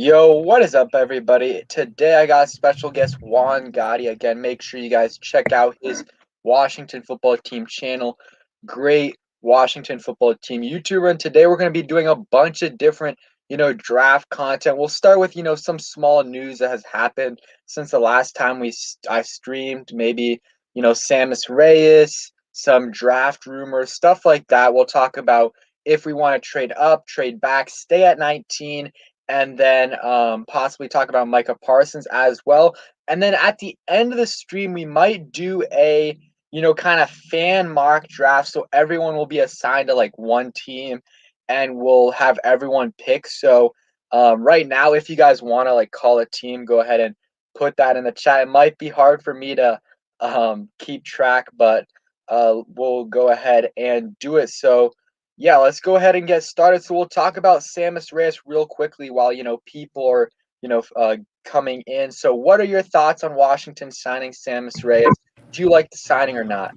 Yo, what is up, everybody? Today I got special guest Juan Gotti. Again, make sure you guys check out his Washington football team channel. Great Washington football team YouTuber. And today we're going to be doing a bunch of different, draft content. We'll start with, some small news that has happened since the last time I streamed. Maybe, Samus Reyes, some draft rumors, stuff like that. We'll talk about if we want to trade up, trade back, stay at 19, and then possibly talk about Micah Parsons as well. And then at the end of the stream, we might do a, kind of fan mock draft. So everyone will be assigned to like one team and we'll have everyone pick. So right now, if you guys want to like call a team, go ahead and put that in the chat. It might be hard for me to keep track, but we'll go ahead and do it. So yeah, let's go ahead and get started. So we'll talk about Samus Reyes real quickly while, people are, coming in. So what are your thoughts on Washington signing Samus Reyes? Do you like the signing or not?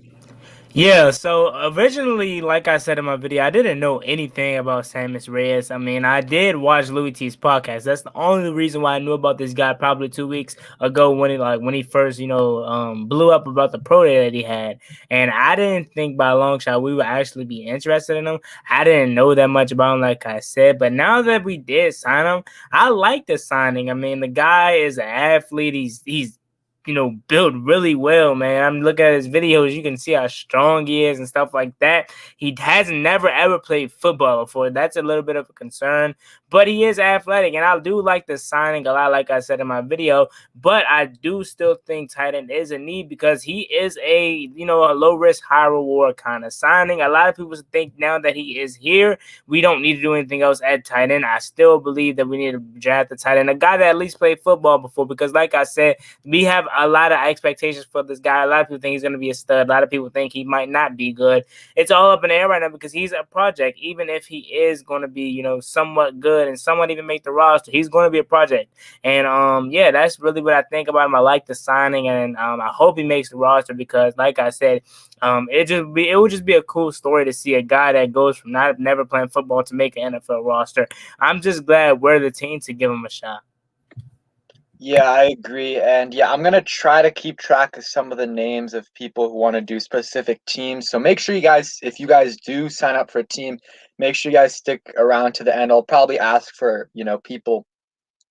Yeah, so originally, like I said in my video, I didn't know anything about Samus Reyes. I mean, I did watch Louis T's podcast. That's the only reason why I knew about this guy probably 2 weeks ago when he first, blew up about the pro day that he had. And I didn't think by a long shot we would actually be interested in him. I didn't know that much about him, like I said. But now that we did sign him, I like the signing. I mean, the guy is an athlete. He's built really well, man. I'm looking at his videos. You can see how strong he is and stuff like that. He has never ever played football before. That's a little bit of a concern, but he is athletic, and I do like the signing a lot, like I said in my video. But I do still think tight end is a need because he is a low risk, high reward kind of signing. A lot of people think now that he is here, we don't need to do anything else at tight end. I still believe that we need to draft the tight end, a guy that at least played football before, because like I said, we have a lot of expectations for this guy. A lot of people think he's going to be a stud. A lot of people think he might not be good. It's all up in the air right now because he's a project. Even if he is going to be, somewhat good and somewhat even make the roster, he's going to be a project. And yeah, that's really what I think about him. I like the signing, and I hope he makes the roster because, like I said, it would just be a cool story to see a guy that goes from never playing football to make an NFL roster. I'm just glad we're the team to give him a shot. Yeah, I agree. And yeah, I'm going to try to keep track of some of the names of people who want to do specific teams. So make sure you guys, if you guys do sign up for a team, make sure you guys stick around to the end. I'll probably ask for, people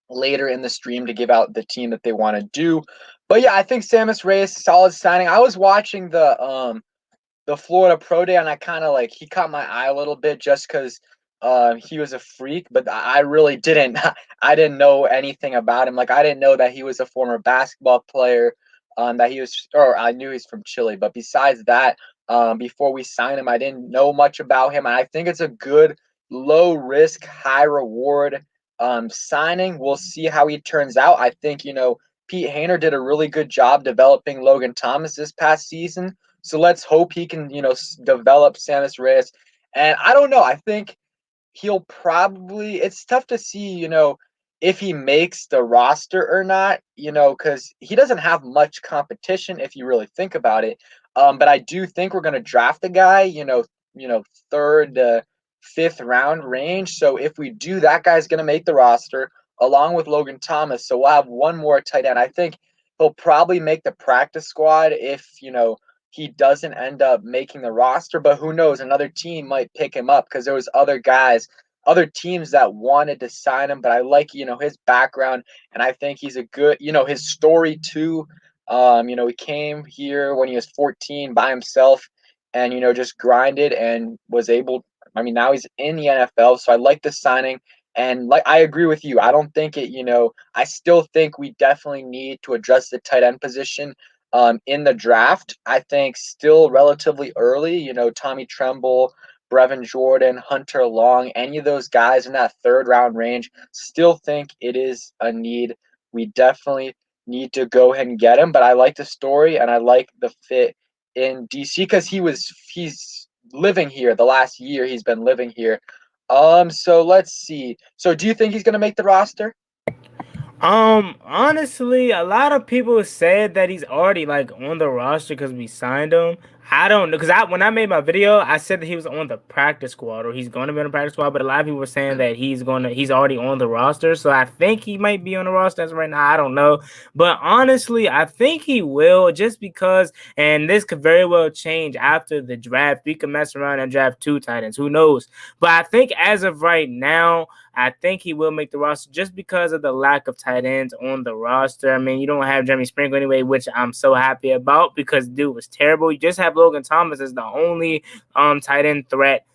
later in the stream to give out the team that they want to do. But yeah, I think Samus Reyes, solid signing. I was watching the Florida Pro Day, and I kind of like he caught my eye a little bit just because he was a freak, but I really didn't. I didn't know anything about him. Like I didn't know that he was a former basketball player. That he was, or I knew he's from Chile, but besides that, before we signed him, I didn't know much about him. And I think it's a good low risk, high reward signing. We'll see how he turns out. I think Pete Hayner did a really good job developing Logan Thomas this past season. So let's hope he can, develop Samus Reyes. And I don't know. I think he'll probably, it's tough to see, if he makes the roster or not, because he doesn't have much competition if you really think about it. But I do think we're going to draft the guy, third to fifth round range. So if we do, that guy's going to make the roster along with Logan Thomas. So we'll have one more tight end. I think he'll probably make the practice squad if, he doesn't end up making the roster, but who knows? Another team might pick him up because there was other guys, other teams that wanted to sign him. But I like, his background, and I think he's a good, his story too. He came here when he was 14 by himself, and just grinded and was able. I mean, now he's in the NFL, so I like the signing. And like I agree with you. I don't think it, I still think we definitely need to address the tight end position in the draft. I think still relatively early, Tommy Tremble, Brevin Jordan, Hunter Long, any of those guys in that third round range, still think it is a need. We definitely need to go ahead and get him. But I like the story and I like the fit in DC because he's living here the last year he's been living here. So let's see. So do you think he's gonna make the roster? Honestly, a lot of people said that he's already like on the roster because we signed him. I don't know because when I made my video, I said that he was on the practice squad or he's going to be on the practice squad. But a lot of people were saying that he's already on the roster. So I think he might be on the roster as of right now. I don't know, but honestly, I think he will just because. And this could very well change after the draft. We can mess around and draft 2 tight ends. Who knows? But I think as of right now, I think he will make the roster just because of the lack of tight ends on the roster. I mean, you don't have Jeremy Sprinkle anyway, which I'm so happy about because dude was terrible. You just have Logan Thomas as the only tight end threat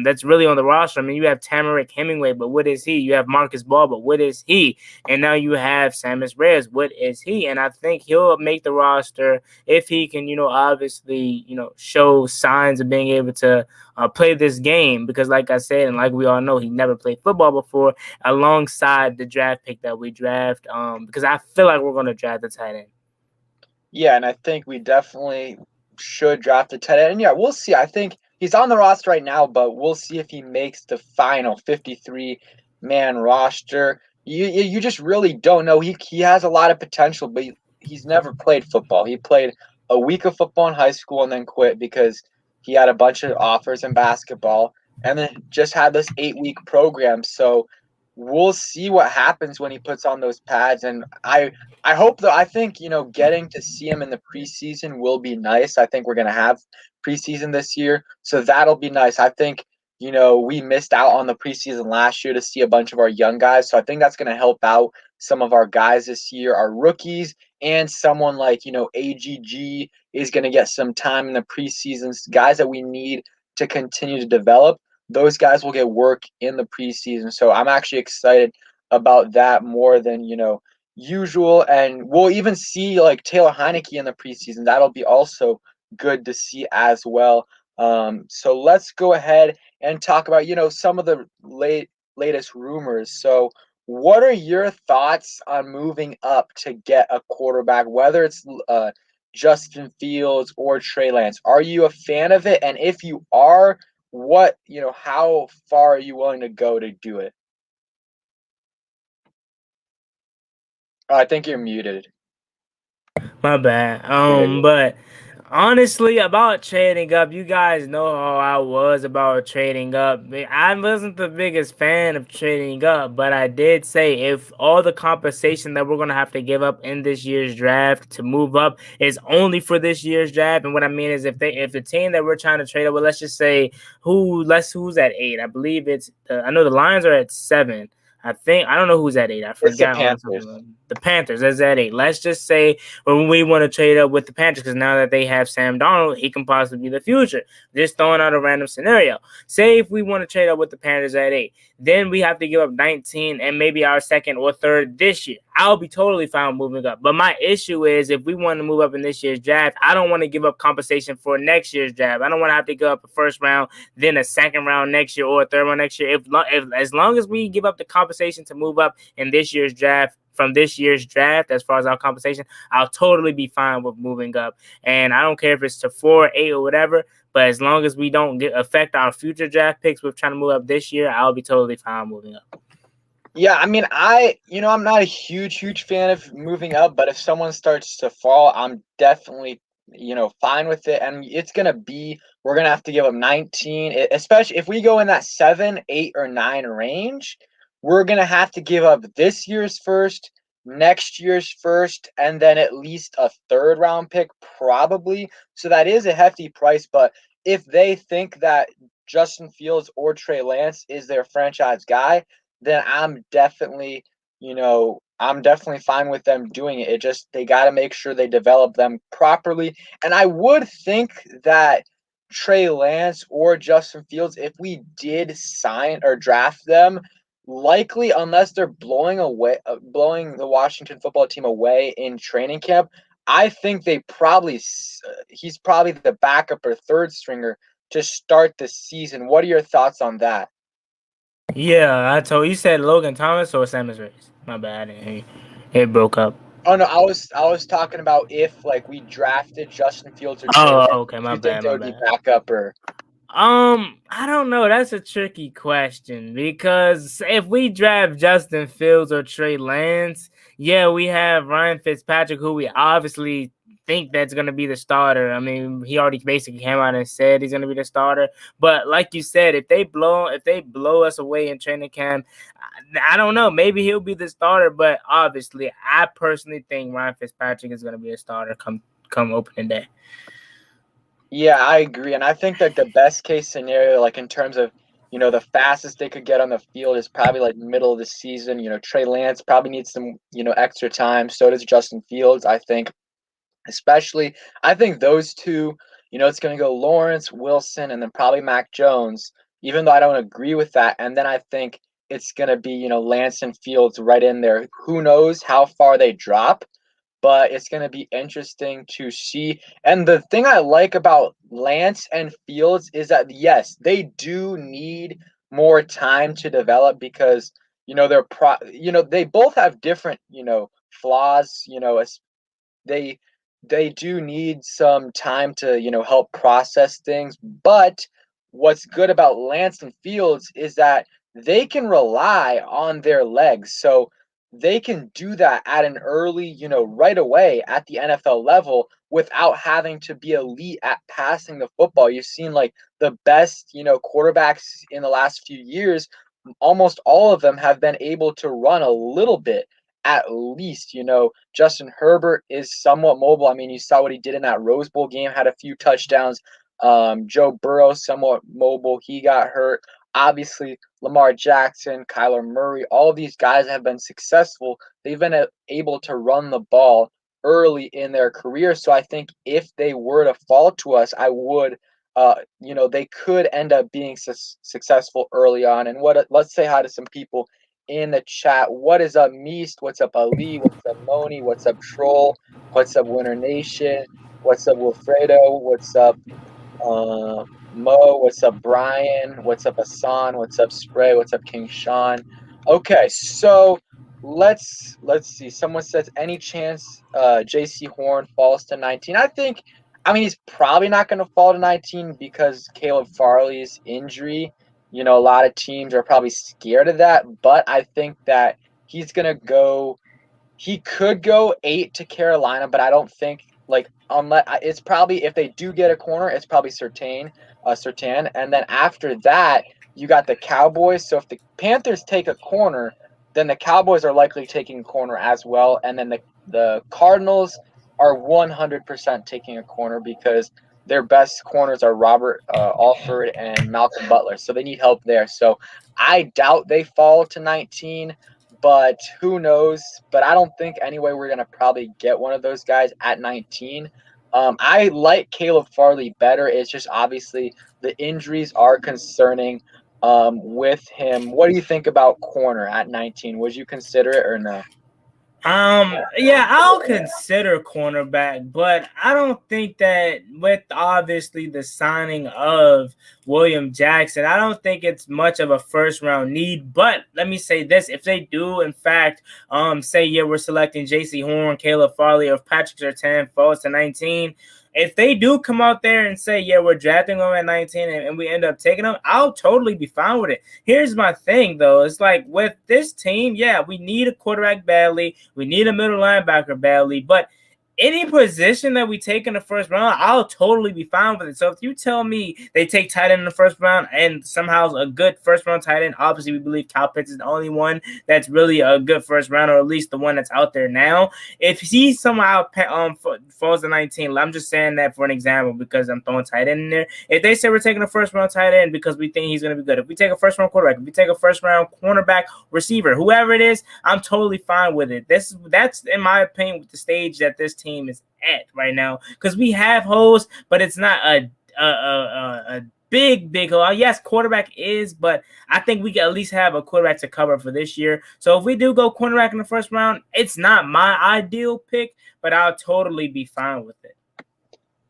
that's really on the roster. I mean, you have Tamarick Hemingway, but what is he? You have Marcus Ball, but what is he? And now you have Samus Reyes. What is he? And I think he'll make the roster if he can, obviously, show signs of being able to play this game because, like I said, and like we all know, he never played football before alongside the draft pick that we draft because I feel like we're going to draft the tight end. Yeah, and I think we definitely should draft a tight end. And yeah, we'll see. I think he's on the roster right now, but we'll see if he makes the final 53-man roster. You just really don't know. He has a lot of potential, but he's never played football. He played a week of football in high school and then quit because he had a bunch of offers in basketball and then just had this 8-week program. So we'll see what happens when he puts on those pads. And I hope though. I think getting to see him in the preseason will be nice. I think we're gonna have preseason this year, so that'll be nice. I think we missed out on the preseason last year to see a bunch of our young guys, so I think that's gonna help out some of our guys this year, our rookies, and someone like AGG is gonna get some time in the preseason. Guys that we need to continue to develop. Those guys will get work in the preseason, so I'm actually excited about that more than usual. And we'll even see like Taylor Heineke in the preseason. That'll be also good to see as well. So let's go ahead and talk about some of the latest rumors. So what are your thoughts on moving up to get a quarterback, whether it's Justin Fields or Trey Lance? Are you a fan of it? And if you are, how far are you willing to go to do it? I think you're muted. My bad. Good. But honestly, about trading up, you guys know how I was about trading up. I wasn't the biggest fan of trading up, but I did say if all the compensation that we're gonna have to give up in this year's draft to move up is only for this year's draft, and what I mean is if the team that we're trying to trade up, well, let's just say who's at 8. I believe I know the Lions are at 7. I don't know who's at 8. I It's the forgot on Panthers. something. The Panthers is at 8. Let's just say when we want to trade up with the Panthers because now that they have Sam Darnold, he can possibly be the future. Just throwing out a random scenario. Say if we want to trade up with the Panthers at 8, then we have to give up 19 and maybe our second or third this year. I'll be totally fine moving up. But my issue is if we want to move up in this year's draft, I don't want to give up compensation for next year's draft. I don't want to have to give up a first round, then a second round next year or a third round next year. If as long as we give up the compensation to move up in this year's draft, from this year's draft, as far as our compensation, I'll totally be fine with moving up. And I don't care if it's to 4, 8, or whatever. But as long as we don't affect our future draft picks with trying to move up this year, I'll be totally fine moving up. Yeah, I mean, I'm not a huge fan of moving up, but if someone starts to fall, I'm definitely, fine with it. And we're gonna have to give up 19, especially if we go in that 7, 8, or 9 range. We're gonna have to give up this year's first, next year's first, and then at least a third round pick, probably. So that is a hefty price. But if they think that Justin Fields or Trey Lance is their franchise guy, then I'm definitely fine with them doing it. They got to make sure they develop them properly. And I would think that Trey Lance or Justin Fields, if we did sign or draft them, likely unless they're blowing the Washington football team away in training camp, I think he's probably the backup or third stringer to start the season. What are your thoughts on that? Yeah, you said Logan Thomas or Samus Reyes. My bad, I didn't hear you. It broke up. Oh no, I was talking about if like we drafted Justin Fields or Trey Oh, Lance. okay, Do my you think bad, they my would be bad. backup or? I don't know. That's a tricky question because if we draft Justin Fields or Trey Lance, yeah, we have Ryan Fitzpatrick, who we obviously think that's going to be the starter. I mean, he already basically came out and said he's going to be the starter. But like you said, if they blow us away in training camp, I don't know. Maybe he'll be the starter. But obviously, I personally think Ryan Fitzpatrick is going to be a starter come opening day. Yeah, I agree. And I think that the best case scenario, like in terms of, the fastest they could get on the field is probably like middle of the season. Trey Lance probably needs some, extra time. So does Justin Fields, I think. Especially, I think those two, it's going to go Lawrence, Wilson, and then probably Mac Jones, even though I don't agree with that. And then I think it's going to be, Lance and Fields right in there. Who knows how far they drop, but it's going to be interesting to see. And the thing I like about Lance and Fields is that, yes, they do need more time to develop because, they both have different, flaws, they they do need some time to, help process things. But what's good about Lance and Fields is that they can rely on their legs. So they can do that at an early, right away at the NFL level without having to be elite at passing the football. You've seen like the best, quarterbacks in the last few years, almost all of them have been able to run a little bit at least. Justin Herbert is somewhat mobile. I mean, you saw what he did in that Rose Bowl game, had a few touchdowns. Joe Burrow, somewhat mobile. He got hurt. Obviously, Lamar Jackson, Kyler Murray, all of these guys have been successful. They've been able to run the ball early in their career. So I think if they were to fall to us, I would, they could end up being successful early on. And let's say hi to some people in the chat. What is up, Meest? What's up, Ali? What's up, Moni? What's up, Troll? What's up, Winter Nation? What's up, Wilfredo? What's up, Mo? What's up, Brian? What's up, Hassan? What's up, Spray? What's up, King Sean? Okay, so let's see. Someone says any chance JC Horn falls to 19. I mean, he's probably not going to fall to 19 because Caleb Farley's injury. A lot of teams are probably scared of that, but I think that he's going to go. He could go 8 to Carolina, but I don't think unless it's probably if they do get a corner, it's probably Surtain, and then after that you got the Cowboys. So if the Panthers take a corner, then the Cowboys are likely taking a corner as well, and then the Cardinals are 100% taking a corner because their best corners are Robert Alford and Malcolm Butler, so they need help there. So I doubt they fall to 19. But who knows? But I don't think anyway we're going to probably get one of those guys at 19. I like Caleb Farley better. It's just obviously the injuries are concerning with him. What do you think about corner at 19? Would you consider it or no? Yeah, I'll consider cornerback, but I don't think that with obviously the signing of William Jackson, I don't think it's much of a first round need. But let me say this: if they do, in fact, say we're selecting J.C. Horn, Caleb Farley, or Patrick Surtain falls to 19. If they do come out there and say, we're drafting them at 19 and we end up taking them, I'll totally be fine with it. Here's my thing, though. It's like with this team, we need a quarterback badly. We need a middle linebacker badly. But any position that we take in the first round, I'll totally be fine with it. So if you tell me they take tight end in the first round and somehow a good first round tight end, obviously we believe Kyle Pitts is the only one that's really a good first round, or at least the one that's out there now. If he somehow falls to 19, I'm just saying that for an example because I'm throwing tight end in there. If they say we're taking a first round tight end because we think he's going to be good, if we take a first round quarterback, if we take a first round cornerback, receiver, whoever it is, I'm totally fine with it. That's in my opinion with the stage that this team is at right now, because we have holes, but it's not a big hole. Yes, quarterback is, but I think we can at least have a quarterback to cover for this year. So if we do go cornerback in the first round, it's not my ideal pick, but I'll totally be fine with it.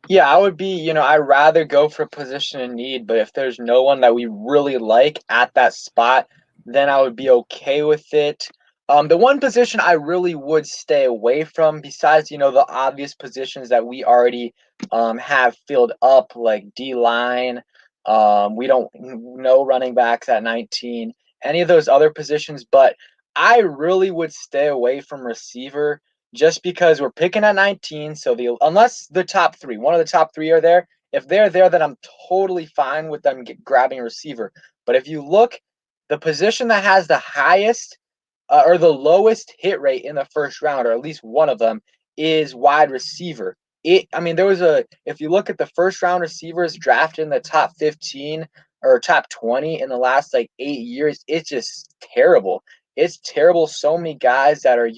Yeah, I would be, I'd rather go for a position in need, but if there's no one that we really like at that spot, then I would be okay with it. The one position I really would stay away from, besides, the obvious positions that we already have filled up, like D-line, we don't know running backs at 19, any of those other positions, but I really would stay away from receiver just because we're picking at 19. So unless the top three, one of the top three are there, if they're there, then I'm totally fine with them grabbing a receiver. But if you look, the position that has the highest or the lowest hit rate in the first round, or at least one of them, is wide receiver. If you look at the first round receivers drafted in the top 15 or top 20 in the last like 8 years, it's just terrible. It's terrible. So many guys that are,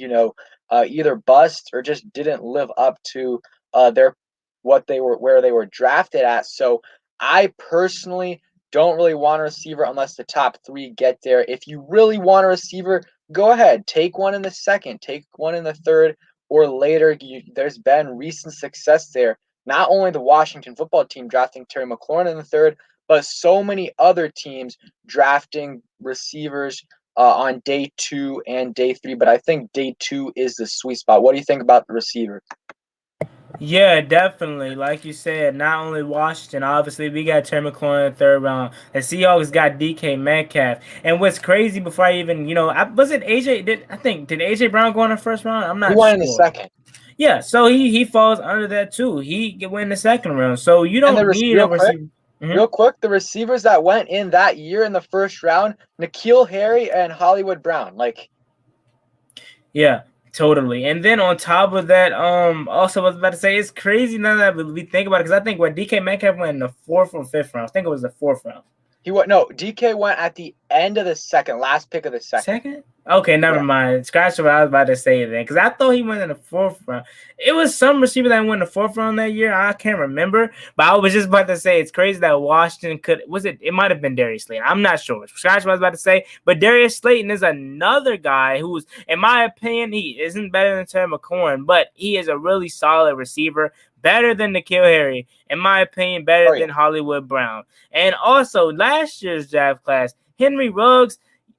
either bust or just didn't live up to where they were drafted at. So I personally don't really want a receiver unless the top three get there. If you really want a receiver, go ahead, take one in the second, take one in the third, or later. There's been recent success there. Not only the Washington football team drafting Terry McLaurin in the third, but so many other teams drafting receivers on day 2 and day 3. But I think day 2 is the sweet spot. What do you think about the receiver? Yeah, definitely. Like you said, not only Washington, obviously, we got Terry McLaurin in the third round. The Seahawks got DK Metcalf. And what's crazy before I even, was it AJ? Did AJ Brown go in the first round? I'm not sure. He went in the second. Yeah, so he falls under that too. He went in the second round. So you don't need a receiver. Real quick, the receivers that went in that year in the first round, N'Keal Harry and Hollywood Brown. Yeah, totally. And then on top of that, also I was about to say, it's crazy now that we think about it, because I think when DK Metcalf went in the 4th or 5th round, I think it was the 4th round. DK went at the end of the second, last pick of the second. Second? Okay, never mind. Scratch what I was about to say then, because I thought he went in the 4th round. It was some receiver that went in the 4th round that year. I can't remember, but I was just about to say it's crazy that Washington it might have been Darius Slayton. I'm not sure. Scratch what I was about to say, but Darius Slayton is another guy who's, in my opinion, he isn't better than Terry McLaurin, but he is a really solid receiver. Better than N'Keal Harry, in my opinion, better than Hollywood Brown. And also, last year's draft class, Henry Ruggs,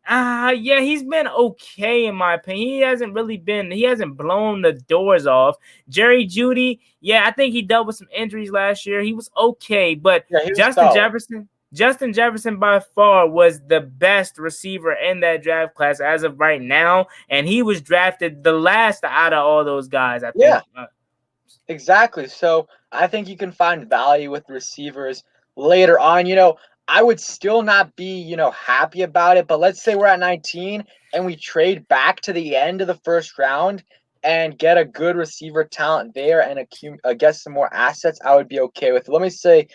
yeah, he's been okay in my opinion. He hasn't blown the doors off. Jerry Jeudy, yeah, I think he dealt with some injuries last year. He was okay, but Justin Jefferson by far was the best receiver in that draft class as of right now, and he was drafted the last out of all those guys, I think. Yeah. Exactly. So I think you can find value with receivers later on. I would still not be, happy about it. But let's say we're at 19 and we trade back to the end of the first round and get a good receiver talent there and get some more assets. I would be okay with it. Let me say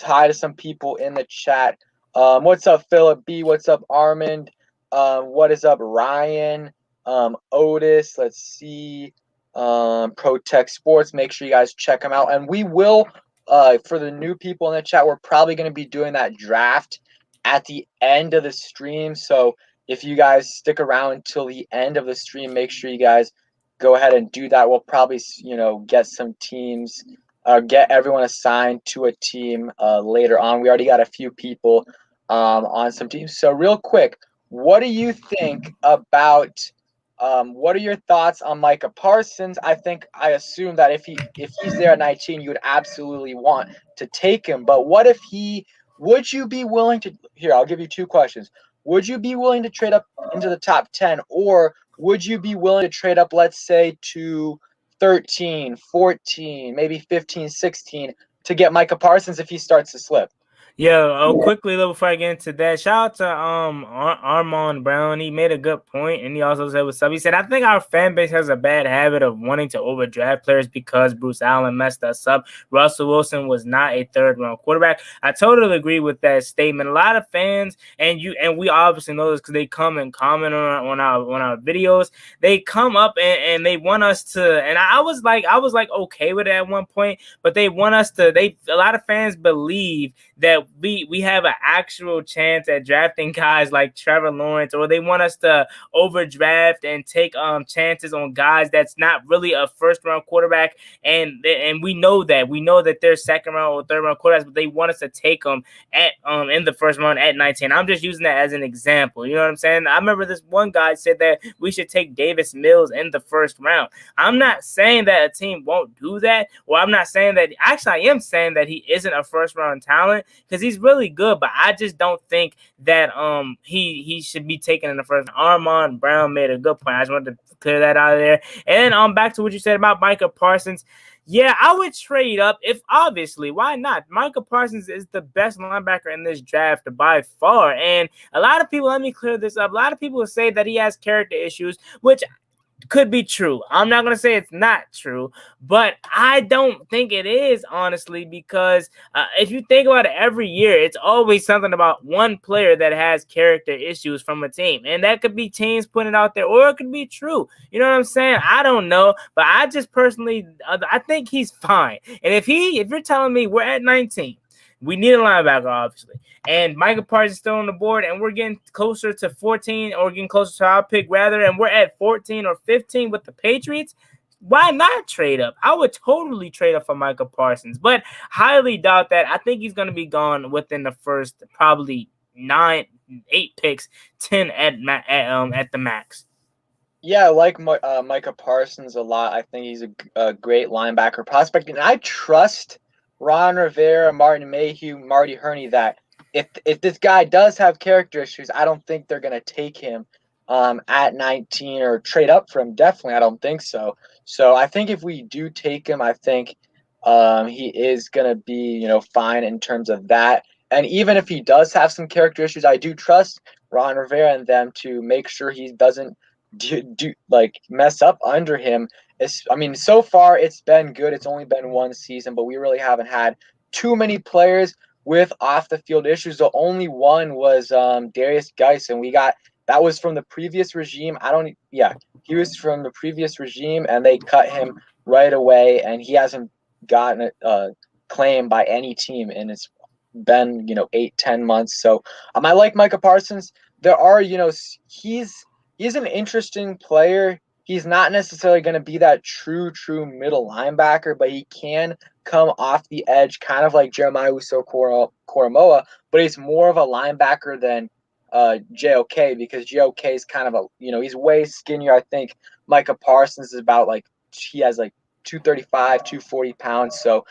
hi to some people in the chat. What's up, Philip B? What's up, Armand? What is up, Ryan? Otis. Let's see. Protect Sports. Make sure you guys check them out. And we will, for the new people in the chat, we're probably going to be doing that draft at the end of the stream. So if you guys stick around till the end of the stream, make sure you guys go ahead and do that. We'll probably, get some teams, get everyone assigned to a team later on. We already got a few people on some teams. So real quick, what do you think about what are your thoughts on Micah Parsons? I assume that if he's there at 19, you would absolutely want to take him. But what if would you be willing to, here, I'll give you two questions. Would you be willing to trade up into the top 10, or would you be willing to trade up, let's say, to 13, 14, maybe 15, 16 to get Micah Parsons if he starts to slip? Yeah, quickly before I get into that, shout out to Armand Brown. He made a good point, and he also said what's up. He said, I think our fan base has a bad habit of wanting to overdraft players because Bruce Allen messed us up. Russell Wilson was not a third-round quarterback. I totally agree with that statement. A lot of fans, and we obviously know this because they come and comment on our videos. They come up and they want us to, and I was like okay with it at one point, but they want us to. A lot of fans believe that we have an actual chance at drafting guys like Trevor Lawrence, or they want us to overdraft and take chances on guys that's not really a first-round quarterback, and we know that they're second-round or third-round quarterbacks, but they want us to take them at in the first round at 19. I'm just using that as an example. You know what I'm saying? I remember this one guy said that we should take Davis Mills in the first round. I'm not saying that a team won't do that, or I'm not saying that. Actually, I am saying that he isn't a first-round talent, because he's really good, but I just don't think that he should be taken in the first. Armand Brown made a good point. I just wanted to clear that out of there. And back to what you said about Micah Parsons. Yeah, I would trade up if obviously, why not? Micah Parsons is the best linebacker in this draft by far. And a lot of people, let me clear this up. A lot of people say that he has character issues, which could be true. I'm not going to say it's not true, but I don't think it is, honestly, because if you think about it, every year, it's always something about one player that has character issues from a team. And that could be teams putting it out there, or it could be true. You know what I'm saying? I don't know, but I just personally, I think he's fine. And if you're telling me we're at 19, we need a linebacker, obviously. And Micah Parsons is still on the board, and we're getting closer to 14, or getting closer to our pick, rather, and we're at 14 or 15 with the Patriots. Why not trade up? I would totally trade up for Micah Parsons, but highly doubt that. I think he's going to be gone within the first probably 8 picks, 10 at the max. Yeah, I like Micah Parsons a lot. I think he's a great linebacker prospect, and I trust Ron Rivera, Martin Mayhew, Marty Herney that if this guy does have character issues, I don't think they're going to take him at 19 or trade up for him. Definitely, I don't think so. So I think if we do take him, I think he is going to be, fine in terms of that. And even if he does have some character issues, I do trust Ron Rivera and them to make sure he doesn't mess up under him. So far it's been good. It's only been one season, but we really haven't had too many players with off the field issues. The only one was Darius Geis, and that was from the previous regime. He was from the previous regime, and they cut him right away, and he hasn't gotten a claim by any team, and it's been 8-10 months. So I like Micah Parsons. There are he's an interesting player. He's not necessarily going to be that true middle linebacker, but he can come off the edge, kind of like Jeremiah Uso-Koromoa, but he's more of a linebacker than JOK, because JOK is kind of he's way skinnier. I think Micah Parsons is about he has 235, 240 pounds. So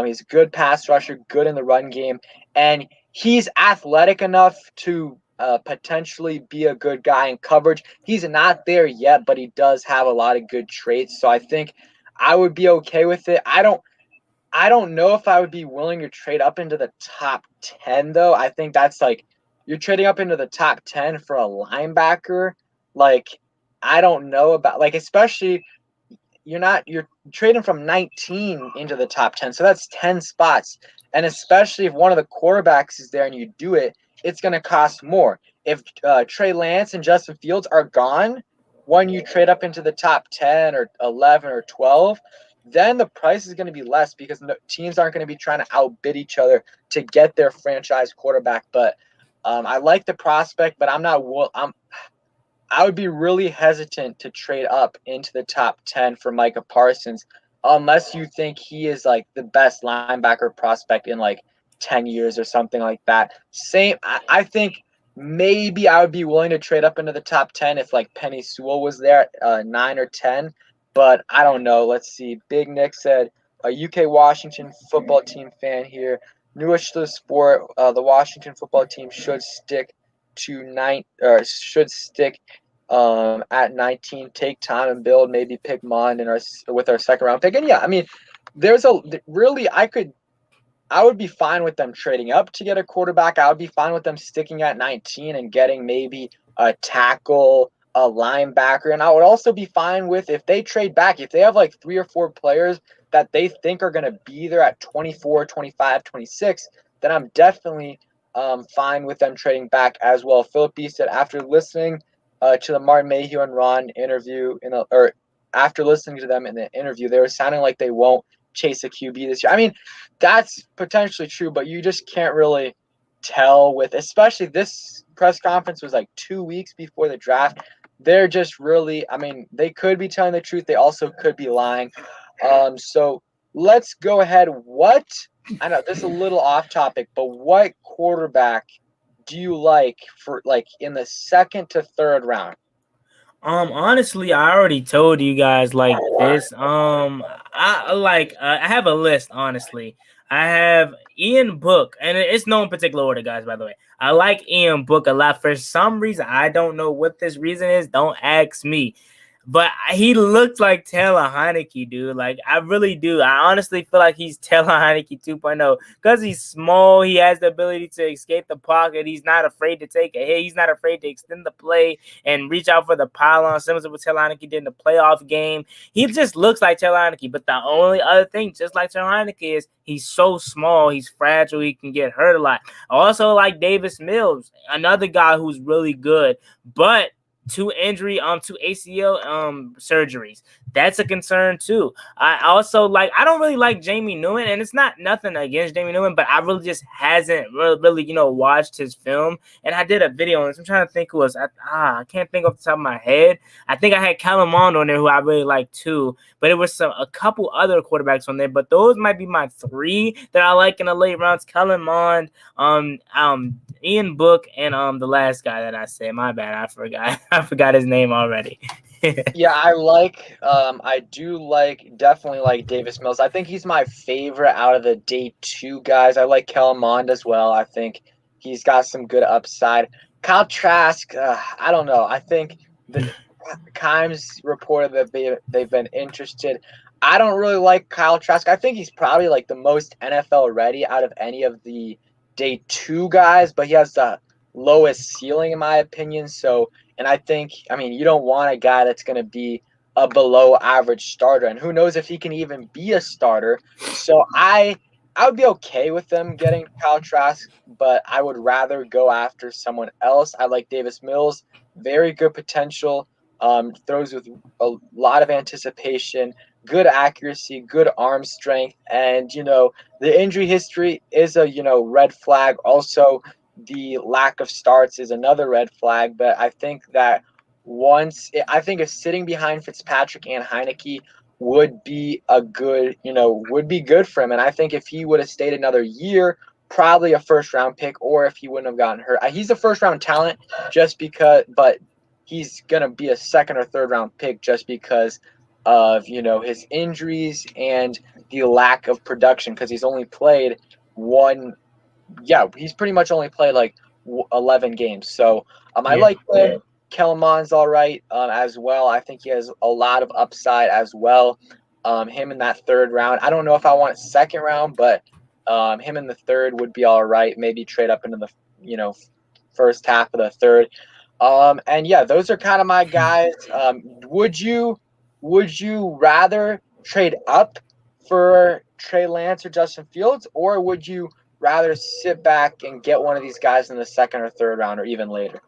he's a good pass rusher, good in the run game, and he's athletic enough to potentially be a good guy in coverage. He's not there yet, but he does have a lot of good traits. So I think I would be okay with it. I don't know if I would be willing to trade up into the top 10 though. I think that's you're trading up into the top 10 for a linebacker. I don't know about especially you're trading from 19 into the top 10. So that's 10 spots. And especially if one of the quarterbacks is there and you do it, it's going to cost more. If Trey Lance and Justin Fields are gone when you trade up into the top 10 or 11 or 12, then the price is going to be less, because teams aren't going to be trying to outbid each other to get their franchise quarterback. But I like the prospect, but I would be really hesitant to trade up into the top 10 for Micah Parsons, unless you think he is the best linebacker prospect in 10 years or something like that. I think maybe I would be willing to trade up into the top 10 if Penny Sewell was there at 9 or 10, but I don't know. Let's see. Big Nick said, a UK Washington football team fan here. Newish to the sport, the Washington football team should stick at 19, take time and build, maybe pick Mond with our second round pick. And yeah, I would be fine with them trading up to get a quarterback. I would be fine with them sticking at 19 and getting maybe a tackle, a linebacker. And I would also be fine with, if they trade back, if they have 3 or 4 players that they think are going to be there at 24, 25, 26, then I'm definitely fine with them trading back as well. Philip B said, after listening to the Martin Mayhew and Ron interview, after listening to them in the interview, they were sounding like they won't chase a QB this year. That's potentially true, but you just can't really tell especially this press conference was 2 weeks before the draft. They're just really, they could be telling the truth. They also could be lying. So let's go ahead. I know this is a little off topic, but what quarterback do you like for in the second to third round? Honestly, I already told you guys this. I have a list, honestly. I have Ian Book, and it's no in particular order, guys, by the way. I like Ian Book a lot. For some reason, I don't know what this reason is. Don't ask me. But he looks like Taylor Heineke, dude. Like, I really do. I honestly feel like he's Taylor Heineke 2.0 because he's small. He has the ability to escape the pocket. He's not afraid to take a hit. He's not afraid to extend the play and reach out for the pylon, similar to what Taylor Heineke did in the playoff game. He just looks like Taylor Heineke. But the only other thing, just like Taylor Heineke, is he's so small. He's fragile. He can get hurt a lot. I also like Davis Mills, another guy who's really good. But two ACL surgeries. That's a concern too. I also I don't really like Jamie Newman, and it's not nothing against Jamie Newman, but I really just hasn't really watched his film. And I did a video on this. I'm trying to think who was I can't think off the top of my head. I think I had Kellen Mond on there, who I really like too, but it was a couple other quarterbacks on there. But those might be my three that I like in the late rounds: Kellen Mond, Ian Book, and the last guy that I said. My bad, I forgot. I forgot his name already. Yeah, I do definitely like Davis Mills. I think he's my favorite out of the day 2 guys. I like Kellen Mond as well. I think he's got some good upside. Kyle Trask, I don't know. I think the Kimes reported that they've been interested. I don't really like Kyle Trask. I think he's probably like the most NFL ready out of any of the day 2 guys, but he has the lowest ceiling in my opinion. So, and I think, you don't want a guy that's going to be a below average starter, and who knows if he can even be a starter. So I would be okay with them getting Kyle Trask, but I would rather go after someone else. I like Davis Mills, very good potential, throws with a lot of anticipation, good accuracy, good arm strength, and the injury history is a red flag. Also, the lack of starts is another red flag, but I think that if sitting behind Fitzpatrick and Heineke would be would be good for him. And I think if he would have stayed another year, probably a first round pick, or if he wouldn't have gotten hurt. He's a first round talent but he's going to be a second or third round pick just because of, his injuries and the lack of production, because he's only played he's pretty much only played 11 games. So I like him. Kellen Mond's all right as well. I think he has a lot of upside as well. Him in that third round. I don't know if I want second round, but him in the third would be all right. Maybe trade up into the first half of the third. And yeah, those are kind of my guys. Would you rather trade up for Trey Lance or Justin Fields, or would you rather sit back and get one of these guys in the second or third round, or even later?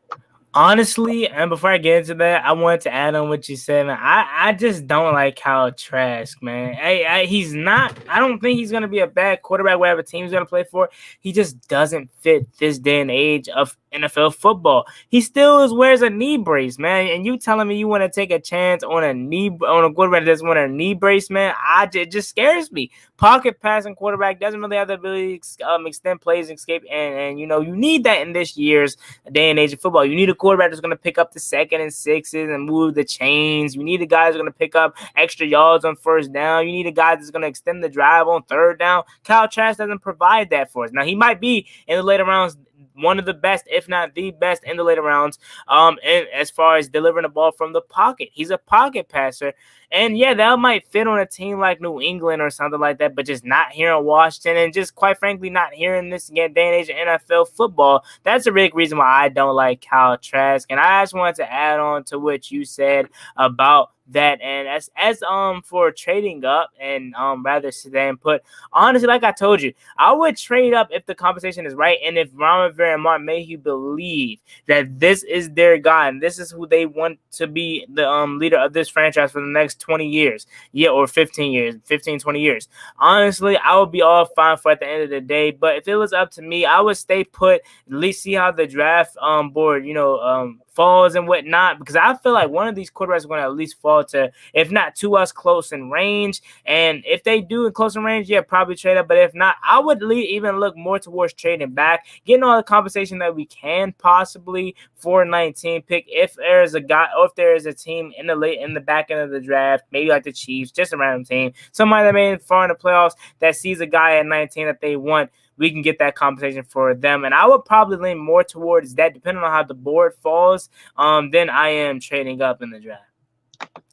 Honestly, and before I get into that, I wanted to add on what you said, man. I just don't like Kyle Trask, man. He's not. I don't think he's gonna be a bad quarterback, whatever team he's gonna play for. He just doesn't fit this day and age of NFL football. He still wears a knee brace, man. And you telling me you want to take a chance on a quarterback that doesn't want a knee brace, man? It just scares me. Pocket passing quarterback doesn't really have the ability to extend plays, escape, and you need that in this year's day and age of football. You need a quarterback that's going to pick up the second and sixes and move the chains. You need a guy that's going to pick up extra yards on first down. You need a guy that's going to extend the drive on third down. Kyle Trask doesn't provide that for us. Now, he might be in the later rounds one of the best, if not the best, in the later rounds. And as far as delivering the ball from the pocket, he's a pocket passer. And yeah, that might fit on a team like New England or something like that, but just not here in Washington, and just quite frankly not here in this day and age of NFL football. That's a big reason why I don't like Kyle Trask. And I just wanted to add on to what you said about that. And as for trading up and rather than put, honestly, like I told you, I would trade up if the compensation is right, and if Ron Rivera and Mark Mayhew believe that this is their guy and this is who they want to be the leader of this franchise for the next 20 years, or 15 years, 20 years. Honestly, I would be all fine for at the end of the day. But if it was up to me, I would stay put, at least see how the draft board, falls and whatnot, because I feel like one of these quarterbacks is going to at least fall to, if not to us, close in range. And if they do in close in range, yeah, probably trade up. But if not, I would even look more towards trading back, getting all the compensation that we can possibly for 19 pick. If there's a guy, or if there is a team in the back end of the draft, maybe like the Chiefs, just a random team, somebody that made it far in the playoffs that sees a guy at 19 that they want, we can get that compensation for them. And I would probably lean more towards that, depending on how the board falls, than I am trading up in the draft.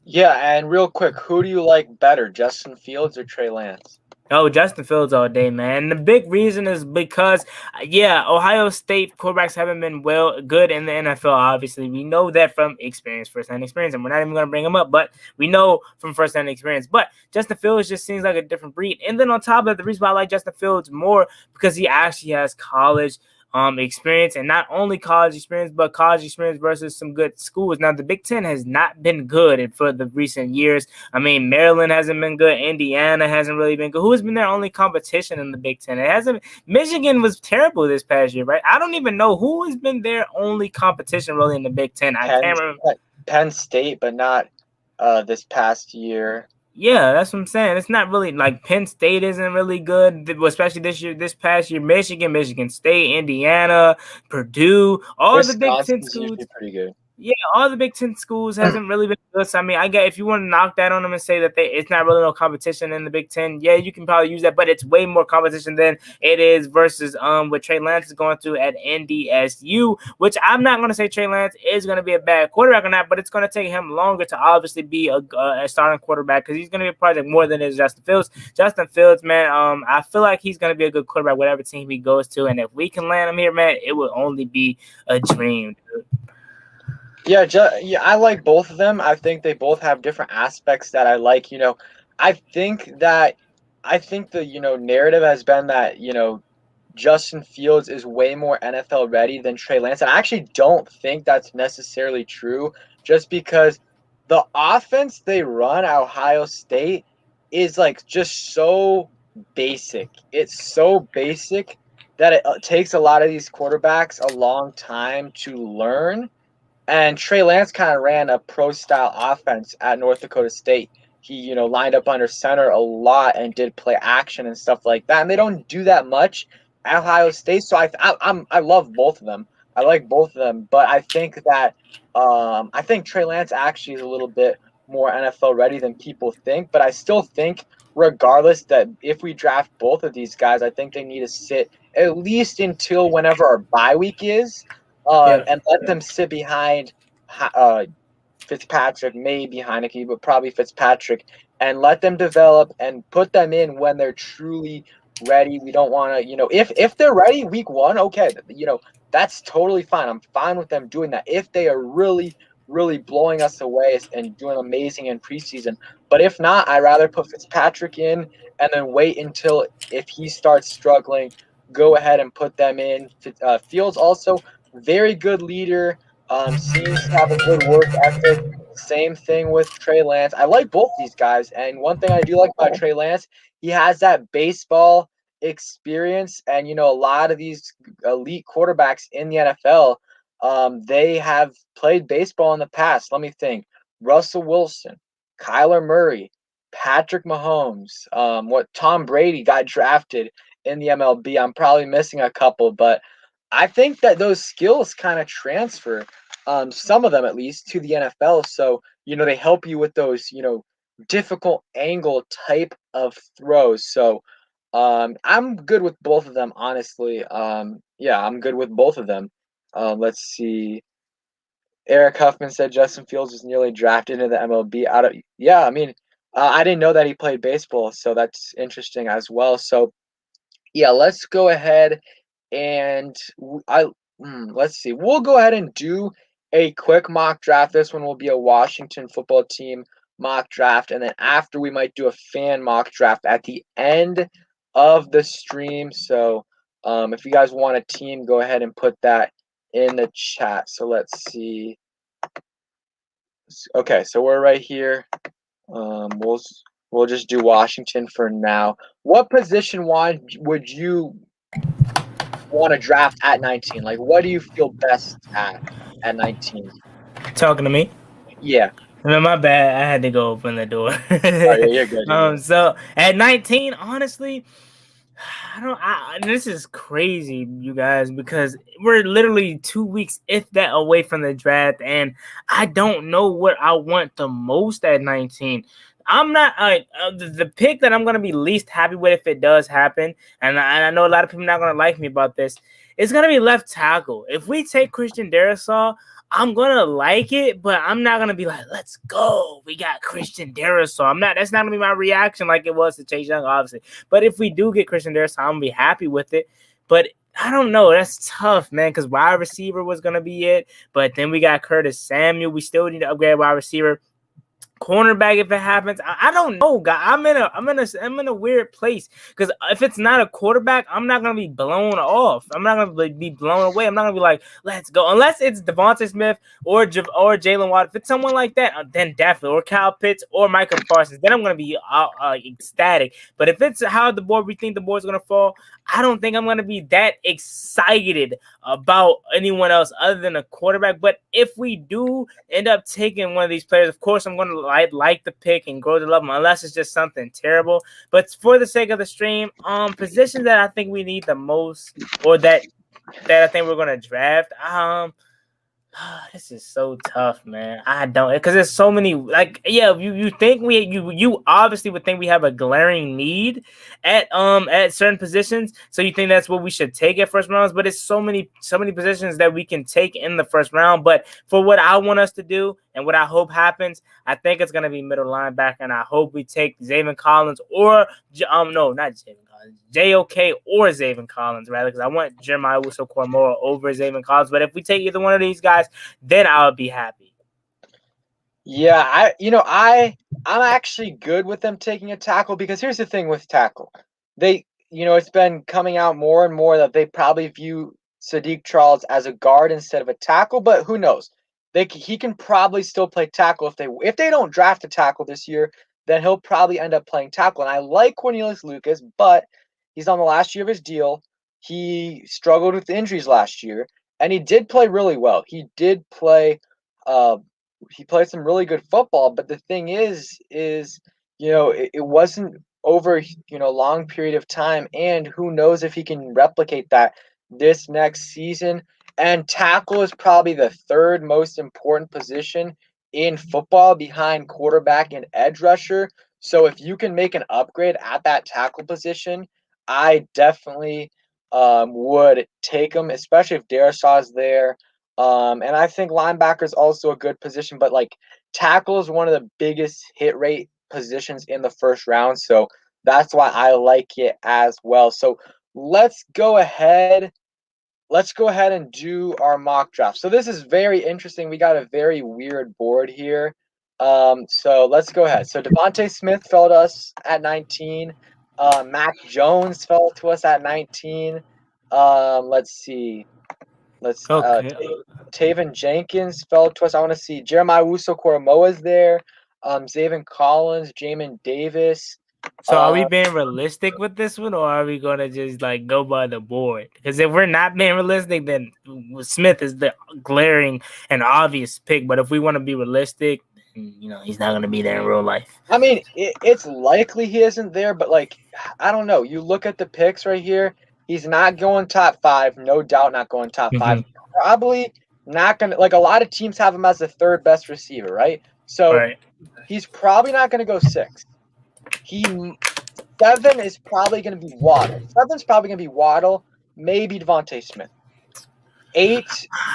Yeah, and real quick, who do you like better, Justin Fields or Trey Lance? Oh, Justin Fields all day, man. And the big reason is because, Ohio State quarterbacks haven't been good in the NFL. Obviously, we know that from firsthand experience, and we're not even going to bring them up, but we know from firsthand experience. But Justin Fields just seems like a different breed. And then on top of that, the reason why I like Justin Fields more, because he actually has college experience, and not only college experience, but college experience versus some good schools. Now, the Big Ten has not been good for the recent years. I mean, Maryland hasn't been good. Indiana hasn't really been good. Who has been their only competition in the Big Ten? It hasn't. Michigan was terrible this past year, right? I don't even know who has been their only competition really in the Big Ten. I can't remember. Penn State, but not this past year. Yeah, that's what I'm saying. It's not really like Penn State isn't really good, especially this past year. Michigan State, Indiana, Purdue, all the Big Ten schools. Usually pretty good. Yeah, all the Big Ten schools hasn't really been good. So, I mean, I get if you want to knock that on them and say that it's not really no competition in the Big Ten, yeah, you can probably use that, but it's way more competition than it is versus what Trey Lance is going through at NDSU, which I'm not going to say Trey Lance is going to be a bad quarterback or not, but it's going to take him longer to obviously be a starting quarterback, because he's going to be a project more than is Justin Fields. Justin Fields, man, I feel like he's going to be a good quarterback whatever team he goes to, and if we can land him here, man, it will only be a dream, dude. Yeah, I like both of them. I think they both have different aspects that I like. I think the narrative has been that Justin Fields is way more NFL ready than Trey Lance, and I actually don't think that's necessarily true. Just because the offense they run at Ohio State is like just so basic. It's so basic that it takes a lot of these quarterbacks a long time to learn. And Trey Lance kind of ran a pro-style offense at North Dakota State. He, lined up under center a lot and did play action and stuff like that. And they don't do that much at Ohio State. So I love both of them. I like both of them. But I think that I think Trey Lance actually is a little bit more NFL ready than people think. But I still think, regardless, that if we draft both of these guys, I think they need to sit at least until whenever our bye week is. And let them sit behind Fitzpatrick, maybe Heineke, but probably Fitzpatrick, and let them develop and put them in when they're truly ready. We don't want to, if they're ready week one, okay, that's totally fine. I'm fine with them doing that if they are really, really blowing us away and doing amazing in preseason. But if not, I'd rather put Fitzpatrick in and then wait until if he starts struggling, go ahead and put them in. Fields also very good leader. Seems to have a good work ethic. Same thing with Trey Lance. I like both these guys. And one thing I do like about Trey Lance, he has that baseball experience. And, a lot of these elite quarterbacks in the NFL, they have played baseball in the past. Let me think. Russell Wilson, Kyler Murray, Patrick Mahomes, Tom Brady got drafted in the MLB. I'm probably missing a couple, but I think that those skills kind of transfer, some of them at least, to the NFL. So, they help you with those, difficult angle type of throws. So, I'm good with both of them, honestly. Yeah, I'm good with both of them. Let's see. Eric Huffman said Justin Fields was nearly drafted into the MLB. I mean, I didn't know that he played baseball, so that's interesting as well. So, yeah, let's go ahead and let's see. We'll go ahead and do a quick mock draft. This one will be a Washington football team mock draft, and then after we might do a fan mock draft at the end of the stream. So, if you guys want a team, go ahead and put that in the chat. So let's see. Okay, so we're right here. We'll just do Washington for now. What position would you want to draft at 19? Like, what do you feel best at at 19. Talking to me? Yeah. No, my bad. I had to go open the door. Oh, yeah, you're good. You're good. So at 19, honestly, this is crazy, you guys, because we're literally 2 weeks, if that, away from the draft, and I don't know what I want the most at 19. I'm not the pick that I'm gonna be least happy with if it does happen, and I know a lot of people are not gonna like me about this. It's gonna be left tackle. If we take Christian Darrisaw, I'm gonna like it, but I'm not gonna be like, "Let's go, we got Christian Darrisaw." I'm not. That's not gonna be my reaction like it was to Chase Young, obviously. But if we do get Christian Darrisaw, I'm gonna be happy with it. But I don't know. That's tough, man. Because wide receiver was gonna be it, but then we got Curtis Samuel. We still need to upgrade wide receiver. Cornerback, if it happens, I don't know, guy. I'm in a weird place because if it's not a quarterback, I'm not gonna be blown off. I'm not gonna be blown away. I'm not gonna be like, let's go, unless it's Devontae Smith or Jalen Watt. If it's someone like that, then definitely, or Kyle Pitts or Micah Parsons, then I'm gonna be ecstatic. But if it's how we think the board's gonna fall, I don't think I'm gonna be that excited about anyone else other than a quarterback. But if we do end up taking one of these players, of course I'm gonna like the pick and grow to love them, unless it's just something terrible. But for the sake of the stream, positions that I think we need the most, or that I think we're gonna draft, this is so tough, man. I don't, because there's so many. Like, yeah, you think you obviously would think we have a glaring need at certain positions, so you think that's what we should take at first rounds. But it's so many positions that we can take in the first round. But for what I want us to do and what I hope happens, I think it's gonna be middle linebacker, and I hope we take Zaven Collins or no, not Zaven Collins, JOK or Zaven Collins, rather, because I want Jeremiah Owusu-Koramoah over Zaven Collins. But if we take either one of these guys, then I'll be happy. Yeah, I'm actually good with them taking a tackle, because here's the thing with tackle. It's been coming out more and more that they probably view Sadiq Charles as a guard instead of a tackle, but who knows? He can probably still play tackle if they don't draft a tackle this year, then he'll probably end up playing tackle. And I like Cornelius Lucas, but he's on the last year of his deal. He struggled with injuries last year, and he did play really well. He played some really good football, but the thing is it wasn't over a long period of time, and who knows if he can replicate that this next season. And tackle is probably the third most important position in football behind quarterback and edge rusher. So if you can make an upgrade at that tackle position, I definitely would take him, especially if Darisaw is there. And I think linebacker is also a good position, but like tackle is one of the biggest hit rate positions in the first round. So that's why I like it as well. So let's go ahead and do our mock draft. So this is very interesting. We got a very weird board here. So let's go ahead. So Devontae Smith fell to us at 19. Mac Jones fell to us at 19. Let's see. Okay. Taven Jenkins fell to us. I want to see Jeremiah Owusu-Koramoah is there. Zaven Collins, Jamin Davis. So are we being realistic with this one, or are we gonna just like go by the board? Because if we're not being realistic, then Smith is the glaring and obvious pick. But if we want to be realistic, he's not gonna be there in real life. I mean, it's likely he isn't there, but like, I don't know. You look at the picks right here. He's not going top 5, no doubt. Not going top 5. Probably not gonna. Like, a lot of teams have him as the third best receiver, right? So right. He's probably not going to go 6. 7 is probably going to be Waddle. 7's probably going to be Waddle, maybe Devontae Smith. 8.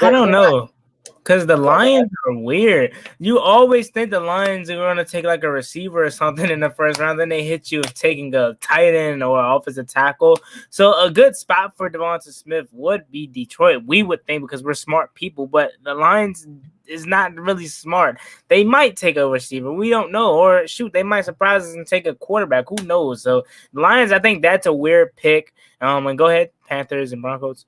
I don't know. Because the Lions are weird. You always think the Lions are going to take like a receiver or something in the first round. Then they hit you with taking a tight end or offensive tackle. So a good spot for Devontae Smith would be Detroit. We would think, because we're smart people. But the Lions is not really smart. They might take a receiver. We don't know. Or shoot, they might surprise us and take a quarterback. Who knows? So the Lions, I think that's a weird pick. And go ahead, Panthers and Broncos.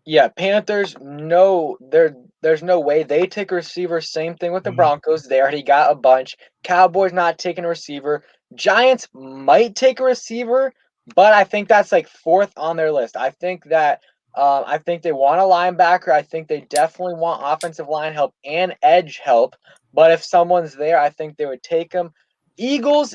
Yeah, Panthers, no, there's no way they take a receiver. Same thing with the Broncos. They already got a bunch. Cowboys not taking a receiver. Giants might take a receiver, but I think that's like 4th on their list. I think that I think they want a linebacker. I think they definitely want offensive line help and edge help. But if someone's there, I think they would take him. Eagles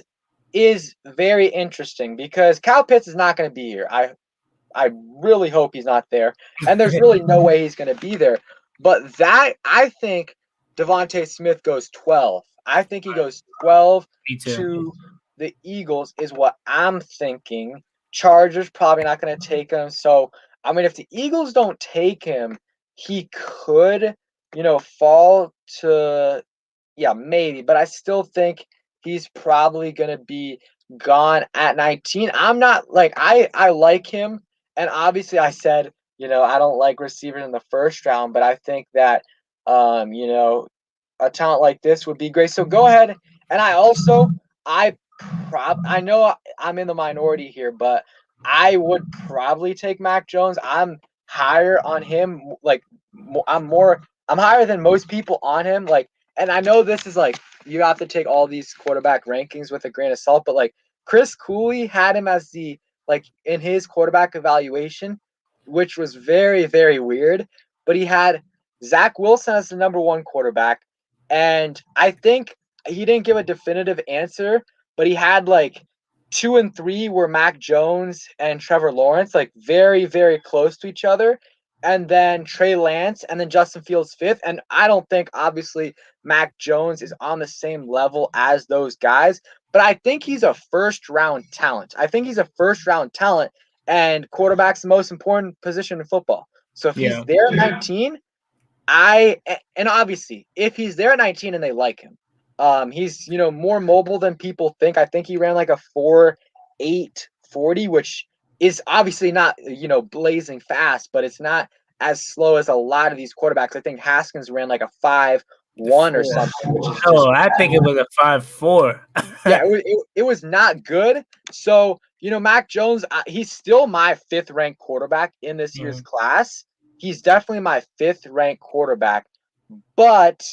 is very interesting because Kyle Pitts is not going to be here. I really hope he's not there. And there's really no way he's going to be there. But that, I think Devontae Smith goes 12. I think he goes 12 Me too. to the Eagles is what I'm thinking. Chargers probably not going to take him. So, I mean, if the Eagles don't take him, he could, fall to, yeah, maybe. But I still think he's probably going to be gone at 19. I'm not like, I like him. And obviously, I said, I don't like receivers in the first round, but I think that, a talent like this would be great. So go ahead. And I know I'm in the minority here, but I would probably take Mac Jones. I'm higher on him. Like I'm higher than most people on him. Like, and I know this is like, you have to take all these quarterback rankings with a grain of salt, but like Chris Cooley had him as like in his quarterback evaluation, which was very, very weird. But he had Zach Wilson as the number one quarterback. And I think he didn't give a definitive answer, but he had like 2 and 3 were Mac Jones and Trevor Lawrence, like very, very close to each other. And then Trey Lance and then Justin Fields fifth. And I don't think obviously Mac Jones is on the same level as those guys, but I think he's a first round talent. And quarterback's the most important position in football. So if he's there at 19, and obviously if he's there at 19 and they like him, he's more mobile than people think. I think he ran like a 4.8 40, which is obviously not blazing fast, but it's not as slow as a lot of these quarterbacks. I think Haskins ran like a 5.1 or something, which is just I think it was a 5.4. yeah, it was not good. So Mac Jones, he's still my 5th ranked quarterback in this year's class. He's definitely my 5th ranked quarterback, but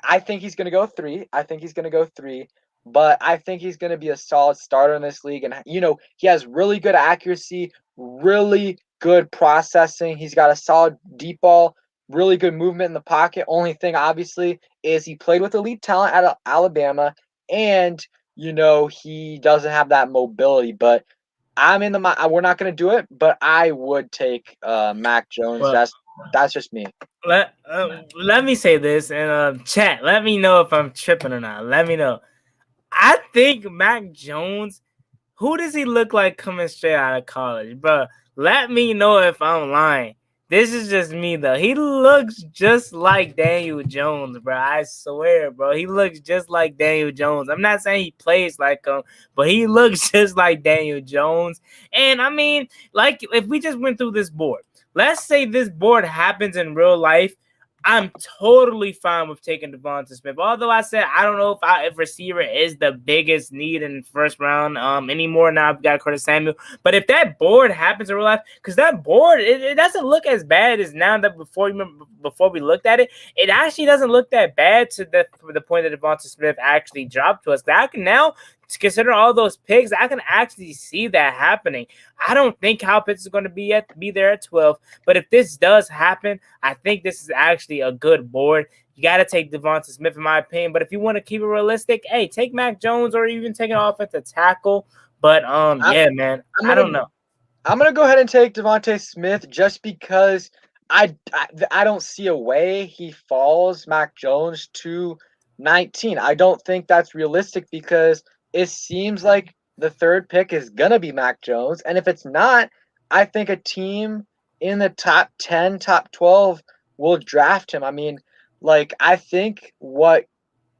I think he's going to go 3. But I think he's going to be a solid starter in this league. And, he has really good accuracy, really good processing. He's got a solid deep ball, really good movement in the pocket. Only thing, obviously, is he played with elite talent at Alabama, and, he doesn't have that mobility. But we're not going to do it, but I would take Mac Jones. Well, that's just me. Let me say this, and chat, let me know if I'm tripping or not. Let me know. I think Mac Jones, who does he look like coming straight out of college, bro? Let me know if I'm lying. This is just me, though. He looks just like Daniel Jones, bro. I swear, bro. He looks just like Daniel Jones. I'm not saying he plays like him, but he looks just like Daniel Jones. And, I mean, like, if we just went through this board, let's say this board happens in real life, I'm totally fine with taking Devonta Smith. Although I said I don't know if receiver is the biggest need in the first round anymore. Now I've got Curtis Samuel. But if that board happens in real life, because that board it doesn't look as bad as now that before we looked at it, it actually doesn't look that bad to the point that Devonta Smith actually dropped to us. I can now, to consider all those picks, I can actually see that happening. I don't think Kyle Pitts is going to be there at 12, but if this does happen, I think this is actually a good board. You got to take Devonta Smith, in my opinion. But if you want to keep it realistic, hey, take Mac Jones or even take an offensive tackle. But I don't know. I'm gonna go ahead and take Devonta Smith just because I don't see a way he falls Mac Jones to 19. I don't think that's realistic because it seems like the 3rd pick is gonna be Mac Jones, and if it's not, I think a team in the top 10, top 12 will draft him. I mean, like, I think what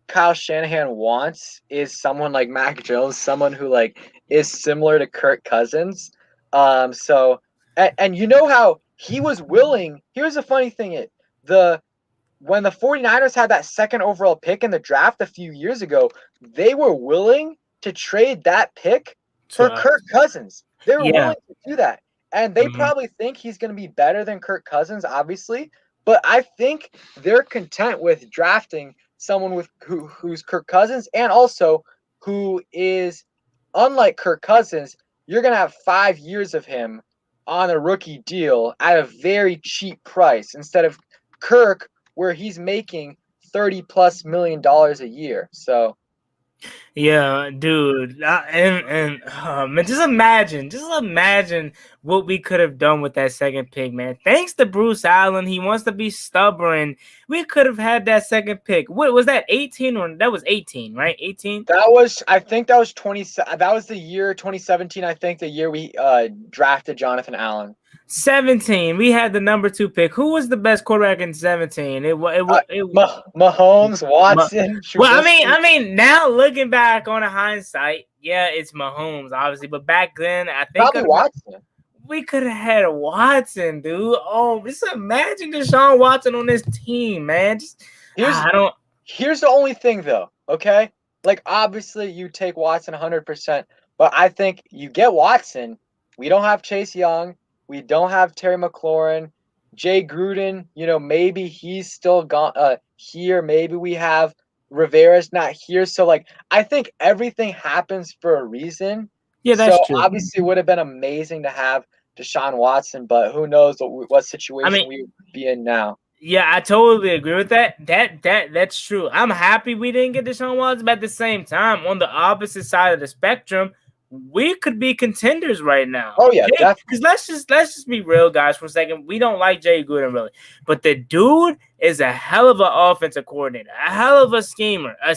Kyle Shanahan wants is someone like Mac Jones, someone who like is similar to Kirk Cousins. So and you know how he was willing. Here's the funny thing: when the 49ers had that 2nd overall pick in the draft a few years ago, they were willing to trade that pick for Kirk Cousins. They were willing to do that. And they probably think he's going to be better than Kirk Cousins, obviously. But I think they're content with drafting someone who's Kirk Cousins, and also who is unlike Kirk Cousins. You're going to have 5 years of him on a rookie deal at a very cheap price instead of Kirk, where he's making $30+ million a year. So Yeah, dude, man, just imagine what we could have done with that second pick, man. Thanks to Bruce Allen, he wants to be stubborn. We could have had that second pick. What was that? 18 or that was 18, right? 18. I think that was 20. That was the year 2017. I think the year we drafted Jonathan Allen. 17. We had the number 2 pick. Who was the best quarterback in 17? Mahomes, Watson, Well, Trubisky. I mean, now looking back on a hindsight, yeah, it's Mahomes, obviously, but back then, I think Probably Watson. we could have had Watson, dude. Oh, just imagine Deshaun Watson on this team, man. Here's the only thing though, okay? Like obviously you take Watson 100%, but I think you get Watson. We don't have Chase Young. We don't have Terry McLaurin. Jay Gruden, maybe he's still gone here. Maybe we have Rivera's not here. So like I think everything happens for a reason. Yeah, So that's true. obviously it would have been amazing to have Deshaun Watson, but who knows what situation we would be in now. Yeah, I totally agree with that. That's true. I'm happy we didn't get Deshaun Watson, but at the same time, on the opposite side of the spectrum, we could be contenders right now. Oh yeah, definitely. Because let's just be real, guys, for a second. We don't like Jay Gruden really, but the dude is a hell of an offensive coordinator, a hell of a schemer, a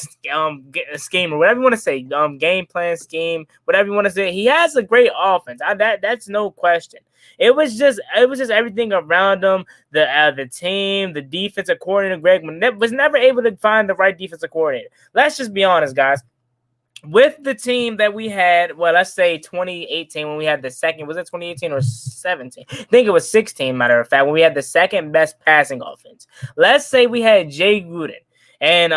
schemer, whatever you want to say, game plan scheme, whatever you want to say. He has a great offense. That's no question. It was just everything around him, the team, the defensive coordinator. Greg was never able to find the right defensive coordinator. Let's just be honest, guys. With the team that we had, well, let's say 2018 when we had the second, was it 2018 or 17? I think it was 16, matter of fact, when we had the second best passing offense. Let's say we had Jay Gruden. And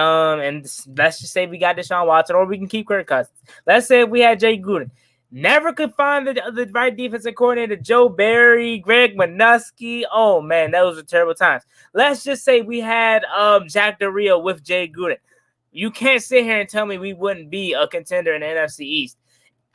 let's just say we got Deshaun Watson, or we can keep Kirk Cousins. Let's say we had Jay Gruden. Never could find the right defensive coordinator, Joe Barry, Greg Manusky. Oh, man, those were terrible times. Let's just say we had Jack Del Rio with Jay Gruden. You can't sit here and tell me we wouldn't be a contender in the NFC East.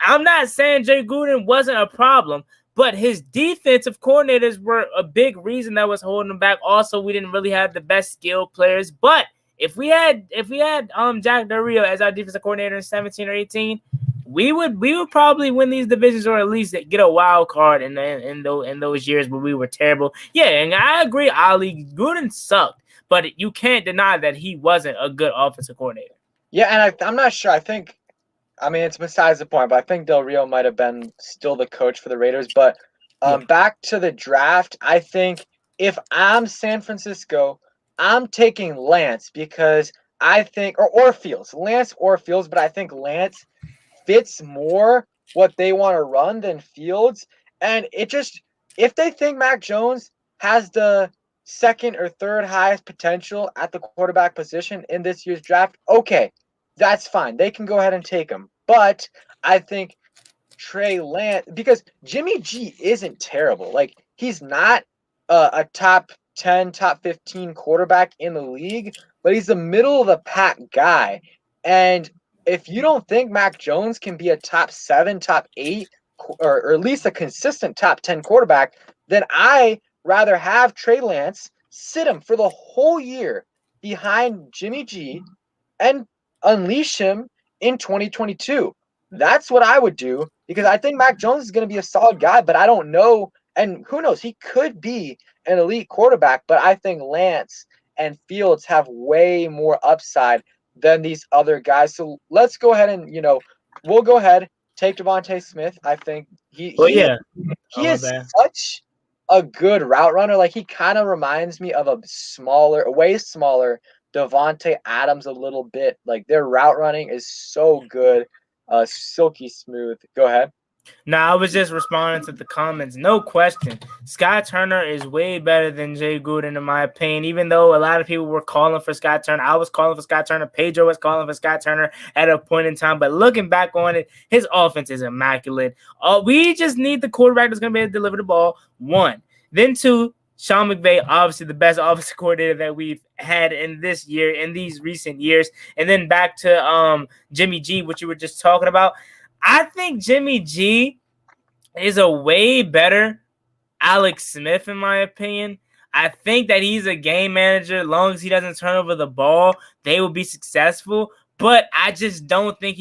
I'm not saying Jay Gruden wasn't a problem, but his defensive coordinators were a big reason that was holding him back. Also, we didn't really have the best skilled players. But if we had Jack Del Rio as our defensive coordinator in 17 or 18, we would probably win these divisions, or at least get a wild card in those years where we were terrible. Yeah, and I agree, Ali. Gruden sucked. But you can't deny that he wasn't a good offensive coordinator. Yeah, and I'm not sure. It's besides the point, but I think Del Rio might have been still the coach for the Raiders. But back to the draft, I think if I'm San Francisco, I'm taking Lance because I think, or Fields, Lance or Fields, but I think Lance fits more what they want to run than Fields. And if they think Mac Jones has the second or third highest potential at the quarterback position in this year's draft, okay, that's fine. They can go ahead and take him. But I think Trey Lance, because Jimmy G isn't terrible. Like, he's not a top 10, top 15 quarterback in the league, but he's the middle of the pack guy. And if you don't think Mac Jones can be a top 7, top 8, or at least a consistent top 10 quarterback, then I rather have Trey Lance, sit him for the whole year behind Jimmy G, and unleash him in 2022. That's what I would do, because I think Mac Jones is going to be a solid guy, but I don't know. And who knows? He could be an elite quarterback, but I think Lance and Fields have way more upside than these other guys. So let's go ahead and, we'll go ahead, take Devontae Smith. I think he is such a good route runner. Like, he kind of reminds me of a way smaller Devontae Adams a little bit. Like, their route running is so good, silky smooth. Go ahead. No, I was just responding to the comments. No question. Scott Turner is way better than Jay Gruden, in my opinion. Even though a lot of people were calling for Scott Turner, I was calling for Scott Turner. Pedro was calling for Scott Turner at a point in time. But looking back on it, his offense is immaculate. We just need the quarterback that's going to be able to deliver the ball, 1. Then 2, Sean McVay, obviously the best offensive coordinator that we've had in these recent years. And then back to Jimmy G, which you were just talking about. I think Jimmy G is a way better Alex Smith, in my opinion. I think that he's a game manager. As long as he doesn't turn over the ball, they will be successful. But I just don't think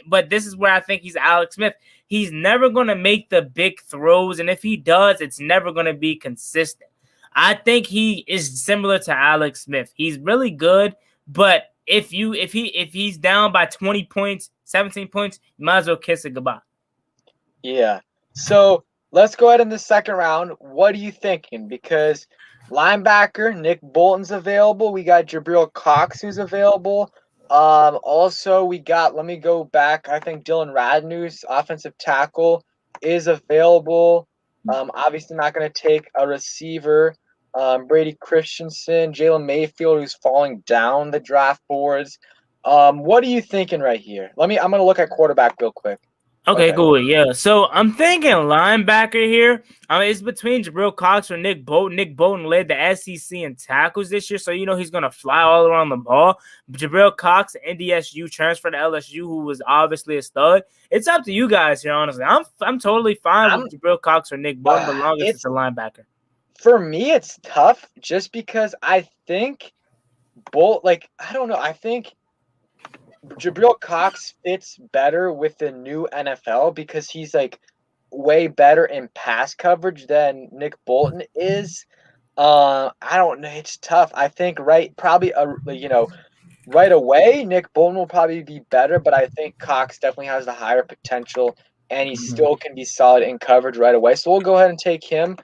but this is where I think he's Alex Smith. He's never going to make the big throws, and if he does, it's never going to be consistent. I think he is similar to Alex Smith. He's really good, but if he's down by 20 points, 17 points, you might as well kiss it goodbye. Yeah. So let's go ahead in the second round. What are you thinking? Because linebacker Nick Bolton's available. We got Jabril Cox who's available. Also we got, let me go back. I think Dylan Radnew's offensive tackle is available. Obviously not going to take a receiver. Brady Christensen, Jalen Mayfield, who's falling down the draft boards. What are you thinking right here? I'm going to look at quarterback real quick. Okay, cool. Yeah. So I'm thinking linebacker here. It's between Jabril Cox or Nick Bolton. Nick Bolton led the SEC in tackles this year, so he's gonna fly all around the ball. Jabril Cox, NDSU, transferred to LSU, who was obviously a stud. It's up to you guys here, honestly. I'm totally fine with Jabril Cox or Nick Bolton, but long as it's a linebacker. For me, it's tough just because I think I don't know. I think Jabril Cox fits better with the new NFL because he's way better in pass coverage than Nick Bolton is. I don't know. It's tough. I think right away, Nick Bolton will probably be better, but I think Cox definitely has the higher potential, and he still can be solid in coverage right away. So we'll go ahead and take him,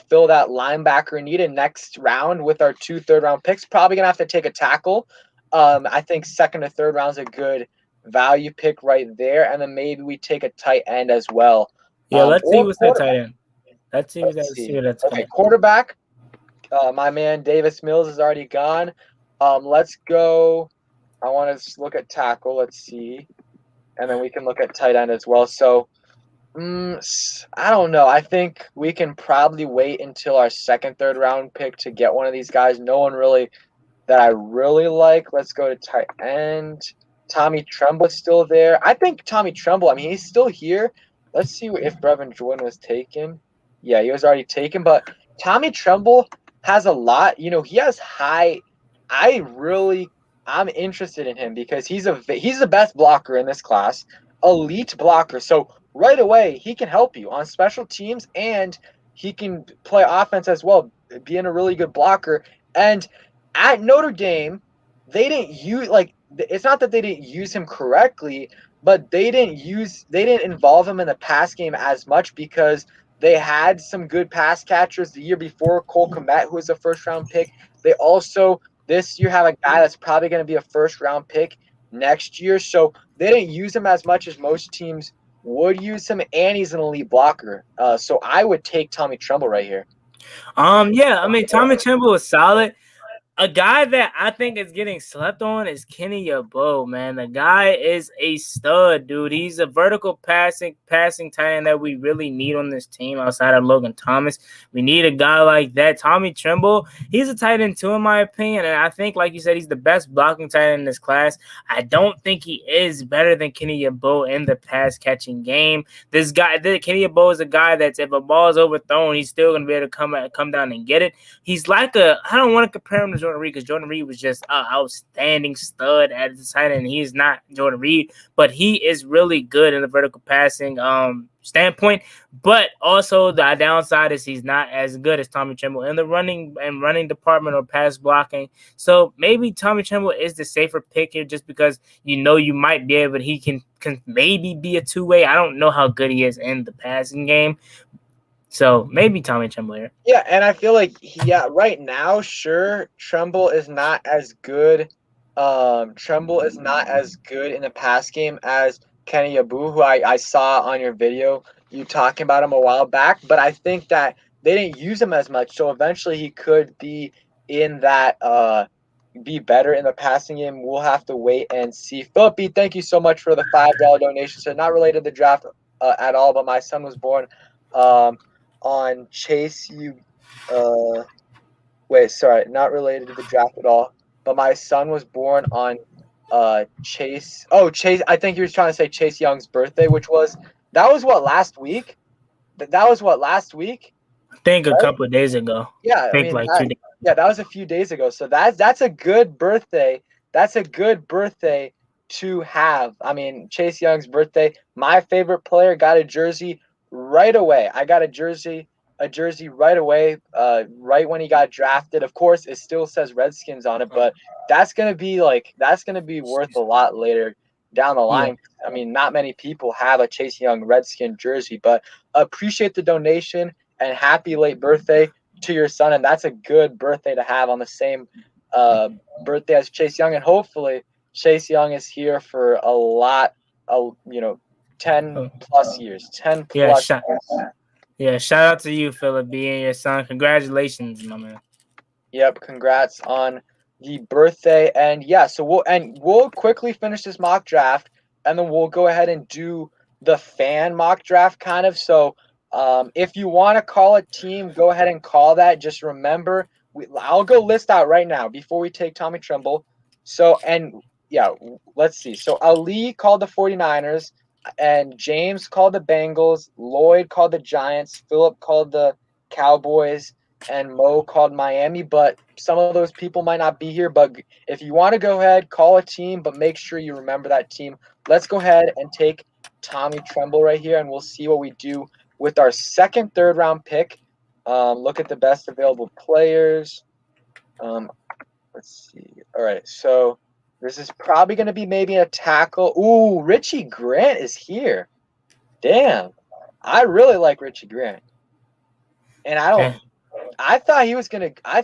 fill that linebacker need in next round with our 2 third-round picks. Probably going to have to take a tackle. I think second or third round is a good value pick right there, and then maybe we take a tight end as well. Yeah, let's see what's that tight end. Let's see that's okay. Quarterback, my man Davis Mills is already gone. Let's go. I want to look at tackle. Let's see, and then we can look at tight end as well. So, I don't know. I think we can probably wait until our second, third round pick to get one of these guys. No one really that I really like. Let's go to tight end. Tommy Tremble is still there. I think Tommy Tremble, he's still here. Let's see if Brevin Jordan was taken. Yeah, he was already taken. But Tommy Tremble has a lot. He has high. I'm interested in him because he's the best blocker in this class. Elite blocker. So right away, he can help you on special teams, and he can play offense as well, being a really good blocker. And at Notre Dame, they didn't use it's not that they didn't use him correctly, but they didn't involve him in the pass game as much because they had some good pass catchers the year before. Cole Kmet, who was a first-round pick. They also this year have a guy that's probably going to be a first-round pick next year. So they didn't use him as much as most teams would use him, and he's an elite blocker. So I would take Tommy Tremble right here. Yeah, Tommy Tremble is solid. A guy that I think is getting slept on is Kenny Yeboah, man. The guy is a stud, dude. He's a vertical passing tight end that we really need on this team outside of Logan Thomas. We need a guy like that. Tommy Tremble, he's a tight end too, in my opinion. And I think, like you said, he's the best blocking tight end in this class. I don't think he is better than Kenny Yeboah in the pass catching game. Kenny Yeboah is a guy that's, if a ball is overthrown, he's still going to be able to come down and get it. He's I don't want to compare him to Jordan Reed, because Jordan Reed was just an outstanding stud at the tight end. He's not Jordan Reed, but he is really good in the vertical passing standpoint. But also the downside is he's not as good as Tommy Tremble in the running department or pass blocking. So maybe Tommy Tremble is the safer pick here, just because you might be able. He can maybe be a two-way. I don't know how good he is in the passing game. So maybe Tommy Tremble here. Yeah, and I feel right now, sure, Tremble is not as good. Tremble is not as good in the pass game as Kenny Yeboah, who I saw on your video, you talking about him a while back. But I think that they didn't use him as much, so eventually he could be in that be better in the passing game. We'll have to wait and see. Philip B, thank you so much for the $5 donation. So not related to the draft at all, but my son was born on Chase not related to the draft at all, but my son was born on Chase, I think he was trying to say Chase Young's birthday, that was what, last week? I think a right? couple of days ago. Yeah, I I think mean like that. 2 days. Yeah, that was a few days ago. So that's a good birthday. That's a good birthday to have. I mean, Chase Young's birthday. My favorite player got a jersey right away. I got a jersey right away. Right when he got drafted. Of course, it still says Redskins on it, but that's gonna be worth a lot later down the Yeah. line. I mean, not many people have a Chase Young Redskin jersey, but appreciate the donation and happy late birthday to your son, and that's a good birthday to have on the same birthday as Chase Young, and hopefully Chase Young is here for a lot, 10 Oh, plus years, 10 yeah. plus years. Yeah. Shout out to you, Philip, being your son. Congratulations, my man. Yep, congrats on the birthday, and yeah, so we'll quickly finish this mock draft, and then we'll go ahead and do the fan mock draft kind of. So, if you want to call a team, go ahead and call that. Just remember, I'll go list out right now before we take Tommy Tremble. So, and yeah, let's see. So Ali called the 49ers, and James called the Bengals, Lloyd called the Giants, Philip called the Cowboys, and Mo called Miami, but some of those people might not be here. But if you want to go ahead, call a team, but make sure you remember that team. Let's go ahead and take Tommy Tremble right here, and we'll see what we do with our second, third round pick. Look at the best available players. Let's see. All right, so this is probably going to be maybe a tackle. Ooh, Richie Grant is here. Damn, I really like Richie Grant, and Yeah. I thought he was gonna. I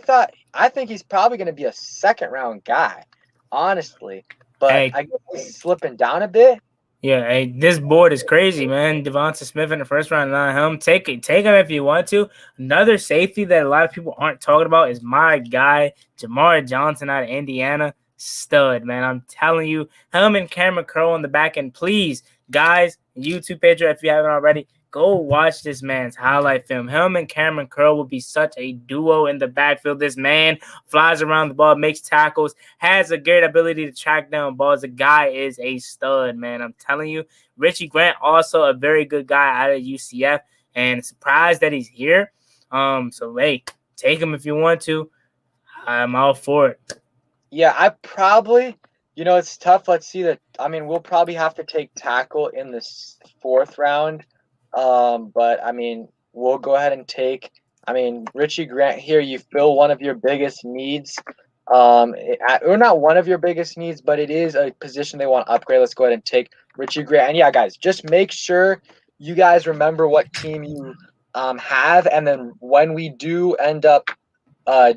think he's probably gonna be a second round guy, honestly. But Hey, I guess he's slipping down a bit. yeah, hey, this board is crazy, man. Devonta Smith in the first round, not him. Take him if you want to. Another safety that a lot of people aren't talking about is my guy, Jamar Johnson out of Indiana. Stud, man. I'm telling you, him and Cameron Crowe on the back end. Please, guys, YouTube page, if you haven't already, go watch this man's highlight film. Him and Cameron Crowe will be such a duo in the backfield. This man flies around the ball, makes tackles, has a great ability to track down balls. The guy is a stud, man. I'm telling you. Richie Grant, also a very good guy out of UCF, and surprised that he's here. So hey, take him if you want to. I'm all for it. Yeah, I probably. It's tough. Let's see that. I mean, we'll probably have to take tackle in this fourth round. But I mean, we'll go ahead and take. I mean, Richie Grant here. You fill one of your biggest needs. Or not one of your biggest needs, but it is a position they want to upgrade. Let's go ahead and take Richie Grant. And yeah, guys, just make sure you guys remember what team you have, and then when we do end up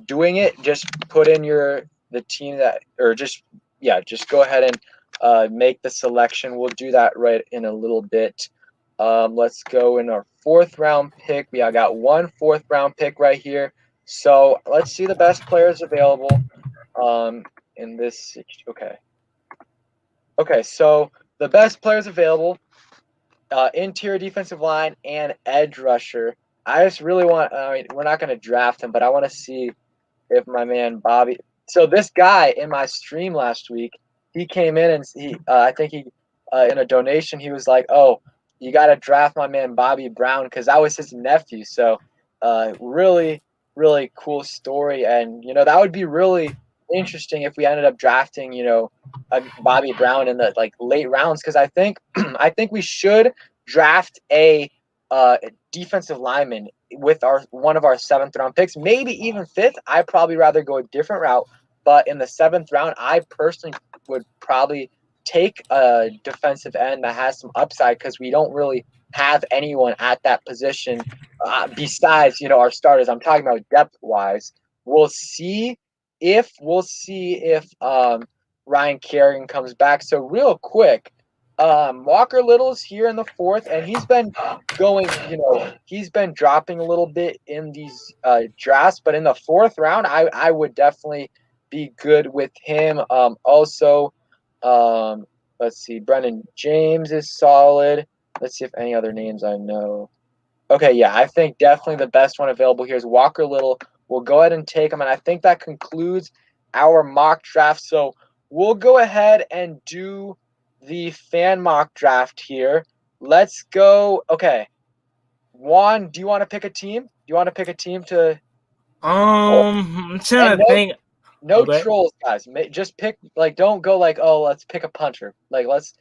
doing it, just put in the team that, or just go ahead and make the selection. We'll do that right in a little bit. Let's go in our fourth round pick. I got one fourth round pick right here. So let's see the best players available. In this, okay. So the best players available: interior defensive line and edge rusher. I just really want. I mean, we're not going to draft him, but I want to see if my man Bobby. So this guy in my stream last week, he came in and I think he, in a donation, he was like, "Oh, you got to draft my man Bobby Brown," because that was his nephew. So, really, really cool story, and that would be really interesting if we ended up drafting, a Bobby Brown in the late rounds, because I think I think we should draft a defensive lineman with one of our seventh round picks, maybe even fifth. I'd probably rather go a different route, but in the seventh round, I personally would probably take a defensive end that has some upside, because we don't really have anyone at that position besides our starters. I'm talking about depth wise. We'll see if Ryan Kerrigan comes back. So real quick, Walker Little's here in the fourth, and he's been he's been dropping a little bit in these drafts, but in the fourth round, I would definitely be good with him. Also, let's see, Brendan James is solid. Let's see if any other names I know. Okay, yeah, I think definitely the best one available here is Walker Little. We'll go ahead and take him, and I think that concludes our mock draft. So we'll go ahead and do the fan mock draft here. Let's go. Okay, Juan, do you want to pick a team? you want to pick a team to? I'm trying And to think. no Okay. trolls, guys. Just pick. Like, don't go like, oh, let's pick a puncher. Like, let's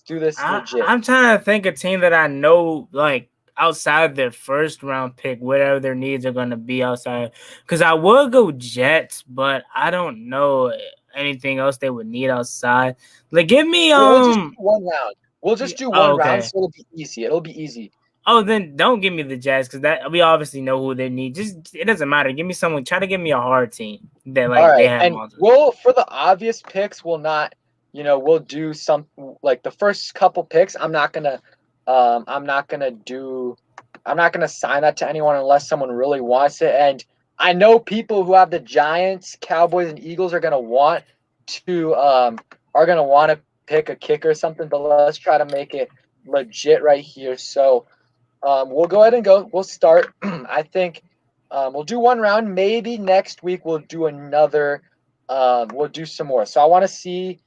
do this legit. I'm trying to think a team that I know, like outside their first round pick, whatever their needs are going to be outside. Because I would go Jets, but I don't know anything else they would need outside. Like, give me We'll just do one round. We'll just do one round, okay. so it'll be easy. It'll be easy. Oh, then don't give me the Jazz because that we obviously know who they need. Just it doesn't matter. Give me someone. Try to give me a hard team that All like they right, have and multiple. we'll for the obvious picks, we'll not. We'll do some like the first couple picks. I'm not gonna do. I'm not gonna sign that to anyone unless someone really wants it. And I know people who have the Giants, Cowboys, and Eagles are gonna want to pick a kicker or something. But let's try to make it legit right here. So we'll go ahead and go. We'll start. I think we'll do one round. Maybe next week we'll do another. We'll do some more. So I want to see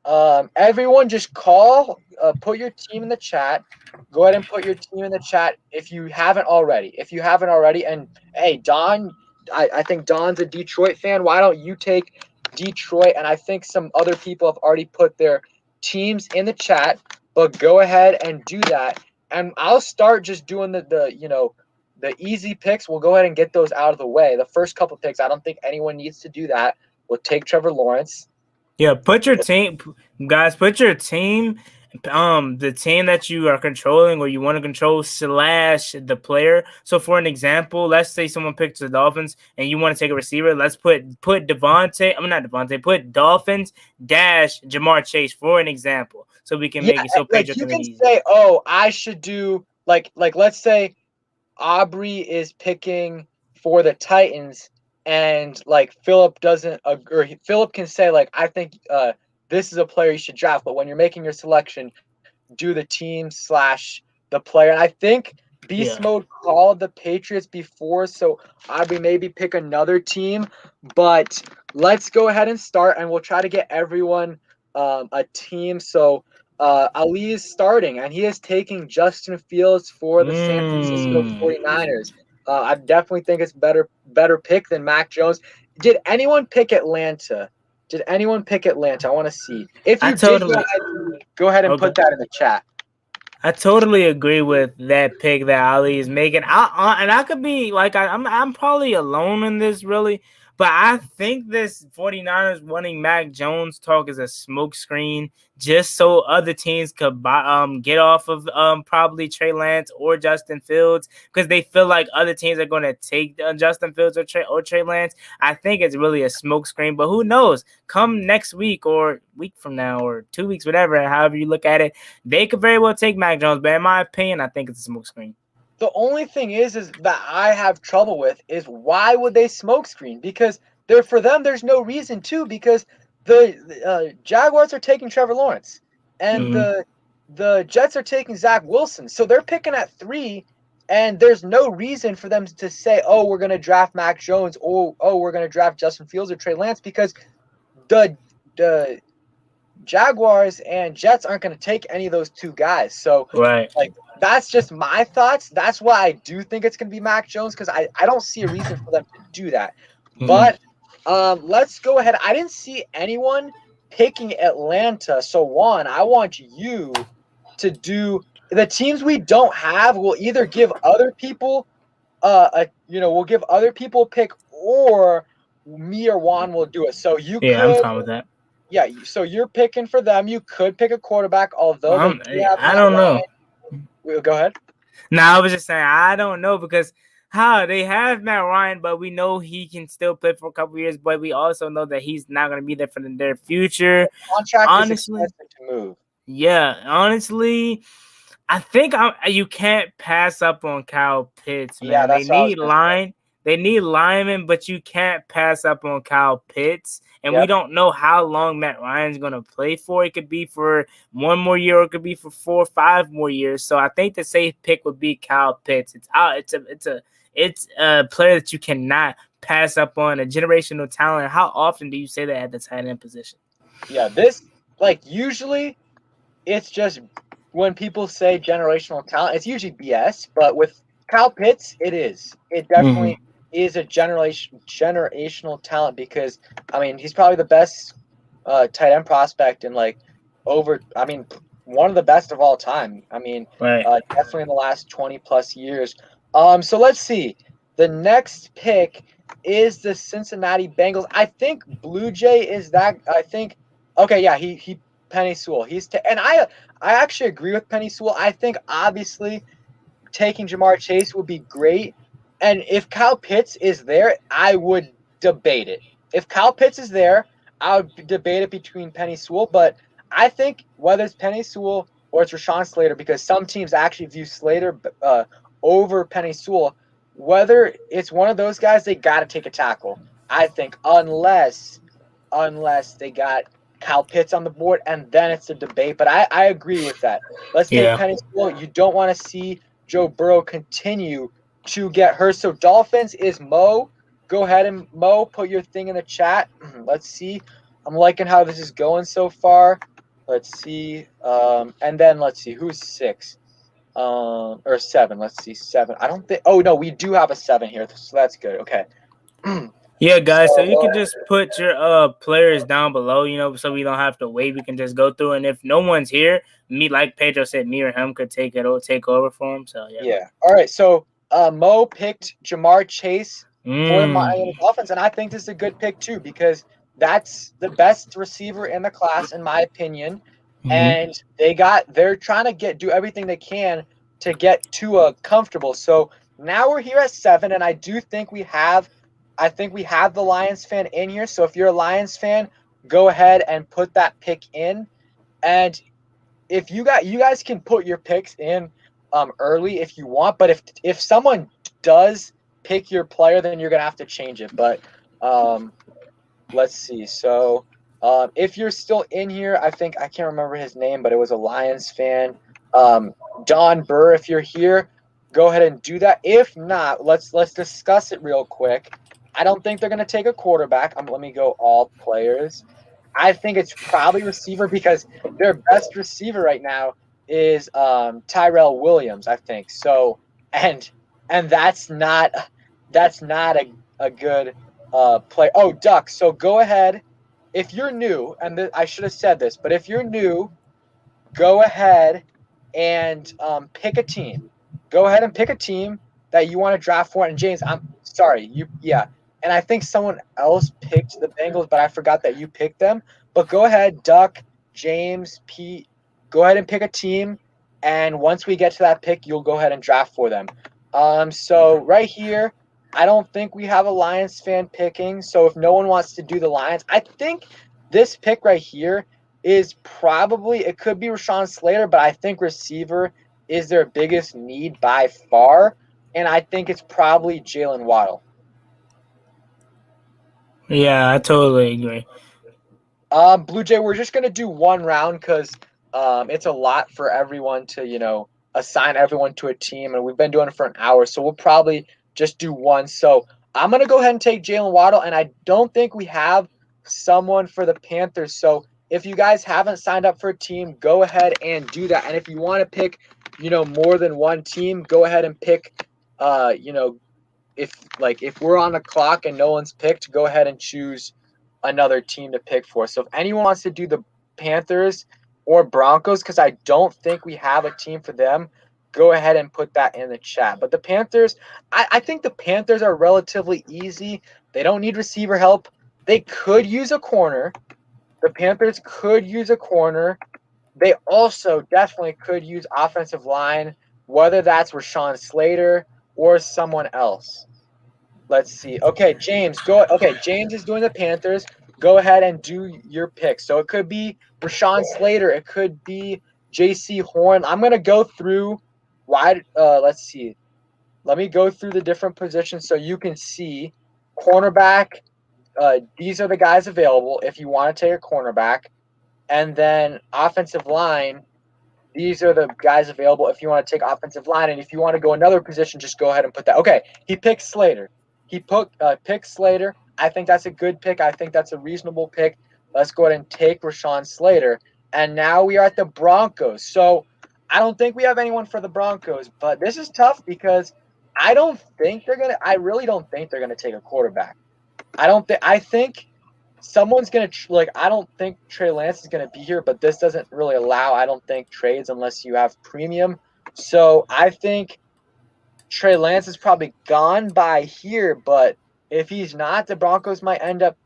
everyone just call. Put your team in the chat. Go ahead and put your team in the chat if you haven't already. And hey, Don, I think Don's a Detroit fan. Why don't you take Detroit? And I think some other people have already put their teams in the chat. But go ahead and do that. And I'll start just doing the easy picks. We'll go ahead and get those out of the way. The first couple picks, I don't think anyone needs to do that. We'll take Trevor Lawrence. Yeah, put your team, guys. Put your team, the team that you are controlling or you want to control / the player. So, for an example, let's say someone picks the Dolphins and you want to take a receiver. Let's put Devontae. I'm not Devontae. Put Dolphins - Jamar Chase for an example, so we can make it so like picture you can can easy. say, oh, I should do like let's say Aubrey is picking for the Titans, and like Philip doesn't agree. Philip can say like, I think this is a player you should draft. But when you're making your selection, do the team / the player. And I think Beast Mode called the Patriots before, so Aubrey maybe pick another team. But let's go ahead and start, and we'll try to get everyone a team. So Ali is starting, and he is taking Justin Fields for the San Francisco 49ers. I definitely think it's better pick than Mac Jones. Did anyone pick Atlanta? I want to see. If you did, go ahead and put that in the chat. I totally agree with that pick that Ali is making. I could be like I'm probably alone in this really, but I think this 49ers wanting Mac Jones talk is a smokescreen just so other teams could get off of probably Trey Lance or Justin Fields because they feel like other teams are going to take Justin Fields or Trey Lance. I think it's really a smokescreen, but who knows? Come next week or week from now or 2 weeks, whatever, however you look at it, they could very well take Mac Jones, but in my opinion, I think it's a smokescreen. The only thing is that I have trouble with is why would they smokescreen? Because for them, there's no reason to. Because the Jaguars are taking Trevor Lawrence, and the Jets are taking Zach Wilson, so they're picking at 3, and there's no reason for them to say, oh, we're going to draft Mac Jones, or oh, we're going to draft Justin Fields or Trey Lance, because the Jaguars and Jets aren't going to take any of those two guys. So, like, that's just my thoughts. That's why I do think it's going to be Mac Jones, because I don't see a reason for them to do that. But let's go ahead. I didn't see anyone picking Atlanta. So, Juan, I want you to do the teams we don't have. We'll either give other people we'll give other people a pick, or me or Juan will do it. So you could. I'm fine with that. Yeah, so you're picking for them. You could pick a quarterback, although they do have I don't know. Go ahead. No, I was just saying I don't know because they have Matt Ryan, but we know he can still play for a couple years. But we also know that he's not going to be there for their future. The contract is expensive to move. Yeah, honestly, I think you can't pass up on Kyle Pitts, man. Yeah, they need linemen, but you can't pass up on Kyle Pitts. And we don't know how long Matt Ryan's going to play for. It could be for 1 more year, or it could be for 4 or 5 more years. So I think the safe pick would be Kyle Pitts. It's a player that you cannot pass up on, a generational talent. How often do you say that at the tight end position? Yeah, usually it's just when people say generational talent, it's usually BS. But with Kyle Pitts, it is. It definitely is a generational talent because, I mean, he's probably the best tight end prospect in one of the best of all time. I mean, Right. definitely in the last 20 plus years. So let's see. The next pick is the Cincinnati Bengals. I think Blue Jay is that. I think. Okay, yeah, he Penny Sewell. And I actually agree with Penny Sewell. I think obviously taking Jamar Chase would be great. And if Kyle Pitts is there, I would debate it. If Kyle Pitts is there, I would debate it between Penny Sewell. But I think whether it's Penny Sewell or it's Rashawn Slater, because some teams actually view Slater over Penny Sewell, whether it's one of those guys, they got to take a tackle. I think unless they got Kyle Pitts on the board, and then it's a debate. But I agree with that. Let's take Penny Sewell. You don't want to see Joe Burrow continue to get hurt. So Dolphins is Mo. Go ahead and Mo, put your thing in the chat. Let's see. I'm liking how this is going so far. Let's see. And then let's see who's 6. Or 7. Let's see, 7. I don't think. Oh no, we do have a 7 here, so that's good. Okay. Yeah, guys. So you can just put your players down below, so we don't have to wait. We can just go through, and if no one's here, me, like Pedro said, me or him could take over for him. So yeah. Yeah. All right. So Mo picked Jamar Chase for the Miami Dolphins, and I think this is a good pick too because that's the best receiver in the class, in my opinion. And they're trying to do everything they can to get Tua comfortable. So now we're here at 7, and I think we have the Lions fan in here. So if you're a Lions fan, go ahead and put that pick in. And if you guys can put your picks in early if you want, but if someone does pick your player, then you're gonna have to change it. But let's see. So if you're still in here, I can't remember his name, but it was a Lions fan. Don Burr, if you're here, go ahead and do that. If not, let's discuss it real quick. I don't think they're gonna take a quarterback. Let me go all players. I think it's probably receiver because their best receiver right now is Tyrell Williams, I think. So and that's not a good play. Oh, Duck. So go ahead. If you're new, and I should have said this, but if you're new, go ahead and pick a team. Go ahead and pick a team that you want to draft for. And James, I'm sorry, and I think someone else picked the Bengals, but I forgot that you picked them. But go ahead, Duck, James, Pete, go ahead and pick a team. And once we get to that pick, you'll go ahead and draft for them. So right here, I don't think we have a Lions fan picking. So if no one wants to do the Lions, I think this pick right here is probably, it could be Rashawn Slater, but I think receiver is their biggest need by far. And I think it's probably Jaylen Waddle. Yeah, I totally agree. Blue Jay, we're just gonna do one round because it's a lot for everyone to assign everyone to a team, and we've been doing it for an hour, so we'll probably just do one. So I'm gonna go ahead and take Jaylen Waddle, and I don't think we have someone for the Panthers. So if you guys haven't signed up for a team, go ahead and do that. And if you want to pick, more than one team, go ahead and pick. If we're on the clock and no one's picked, go ahead and choose another team to pick for. So if anyone wants to do the Panthers or Broncos, because I don't think we have a team for them, go ahead and put that in the chat. But the Panthers, I think the Panthers are relatively easy. They don't need receiver help. They could use a corner. The Panthers could use a corner. They also definitely could use offensive line, whether that's Rashawn Slater or someone else. Let's see. Okay, James, go. Okay, James is doing the Panthers. Go ahead and do your pick. So it could be Rashawn Slater. It could be J.C. Horn. I'm going to go through let's see. Let me go through the different positions so you can see. Cornerback, these are the guys available if you want to take a cornerback. And then offensive line, these are the guys available if you want to take offensive line. And if you want to go another position, just go ahead and put that. Okay, he picked Slater. He picked Slater. I think that's a good pick. I think that's a reasonable pick. Let's go ahead and take Rashawn Slater. And now we are at the Broncos. So I don't think we have anyone for the Broncos, but this is tough because I don't think they're gonna. I really don't think they're gonna take a quarterback. I don't think. I think someone's gonna I don't think Trey Lance is gonna be here, but this doesn't really allow. I don't think trades unless you have premium. So I think Trey Lance is probably gone by here. But if he's not, the Broncos might end up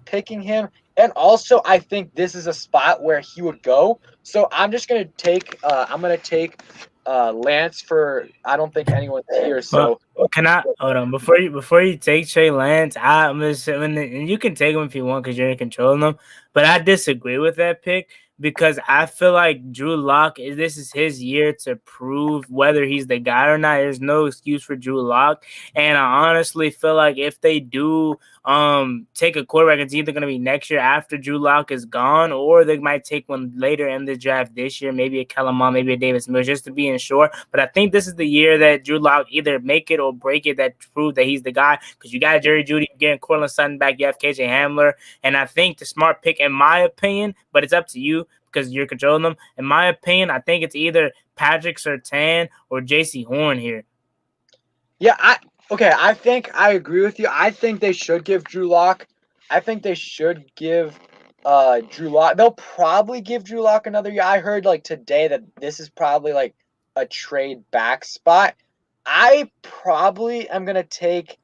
picking him. And also, I think this is a spot where he would go. So I'm just gonna take. I'm gonna take Lance for. I don't think anyone's here. Well, So can I hold on before you take Trey Lance? I'm just and you can take him if you want because you're in control of them. But I disagree with that pick because I feel like Drew Lock this is his year to prove whether he's the guy or not. There's no excuse for Drew Lock, and I honestly feel like if they do take a quarterback, it's either going to be next year after Drew Lock is gone, or they might take one later in the draft this year, maybe a Kellen Mond, maybe a Davis Mills, just to be insured. But I think this is the year that Drew Lock either make it or break it, that prove that he's the guy, because you got Jerry Jeudy, you're getting Cortland Sutton back, you have KJ Hamler, and I think the smart pick, in my opinion, but it's up to you because you're controlling them. In my opinion, I think it's either Patrick Surtain or JC Horn here. yeah, I think I agree with you. I think they should give Drew Lock. I think they should give Drew Lock. They'll probably give Drew Lock another year. I heard like today that this is probably like a trade back spot. I probably am gonna take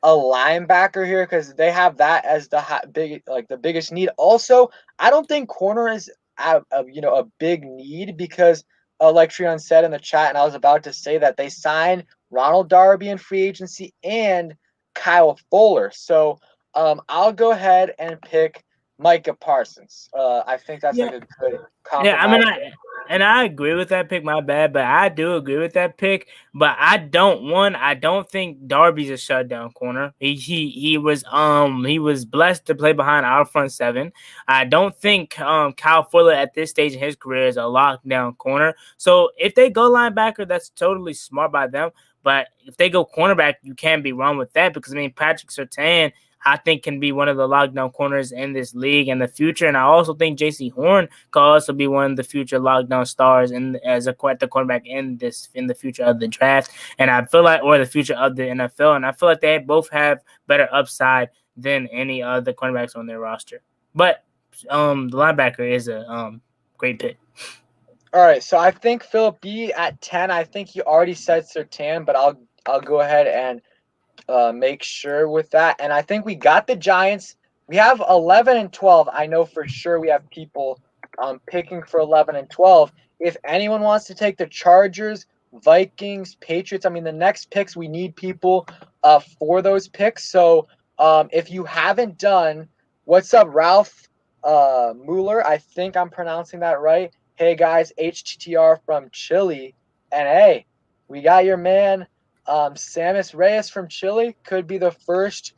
a linebacker here because they have that as the biggest need. Also, I don't think corner is a big need because like Treon said in the chat, and I was about to say that they signed Ronald Darby in free agency and Kyle Fuller. So I'll go ahead and pick Micah Parsons. I think that's Yeah. like a good Yeah, I compromise. mean, I agree with that pick. My bad, but I do agree with that pick. But I don't think Darby's a shutdown corner. He was blessed to play behind our front seven. I don't think Kyle Fuller at this stage in his career is a lockdown corner. So if they go linebacker, that's totally smart by them. But if they go cornerback, you can't be wrong with that because I mean Patrick Surtain, I think, can be one of the lockdown corners in this league in the future. And I also think JC Horn could also be one of the future lockdown stars as the cornerback in the future of the draft. And I feel like, or the future of the NFL. And I feel like they both have better upside than any other cornerbacks on their roster. But the linebacker is a great pick. All right, so I think Philip B at 10. I think you already said Sertan, but I'll go ahead and make sure with that. And I think we got the Giants. We have 11 and 12. I know for sure we have people picking for 11 and 12. If anyone wants to take the Chargers, Vikings, Patriots, I mean, the next picks, we need people for those picks. So if you haven't done, what's up, Ralph Mueller? I think I'm pronouncing that right. Hey, guys, HTTR from Chile. And hey, we got your man. Samus Reyes from Chile could be the first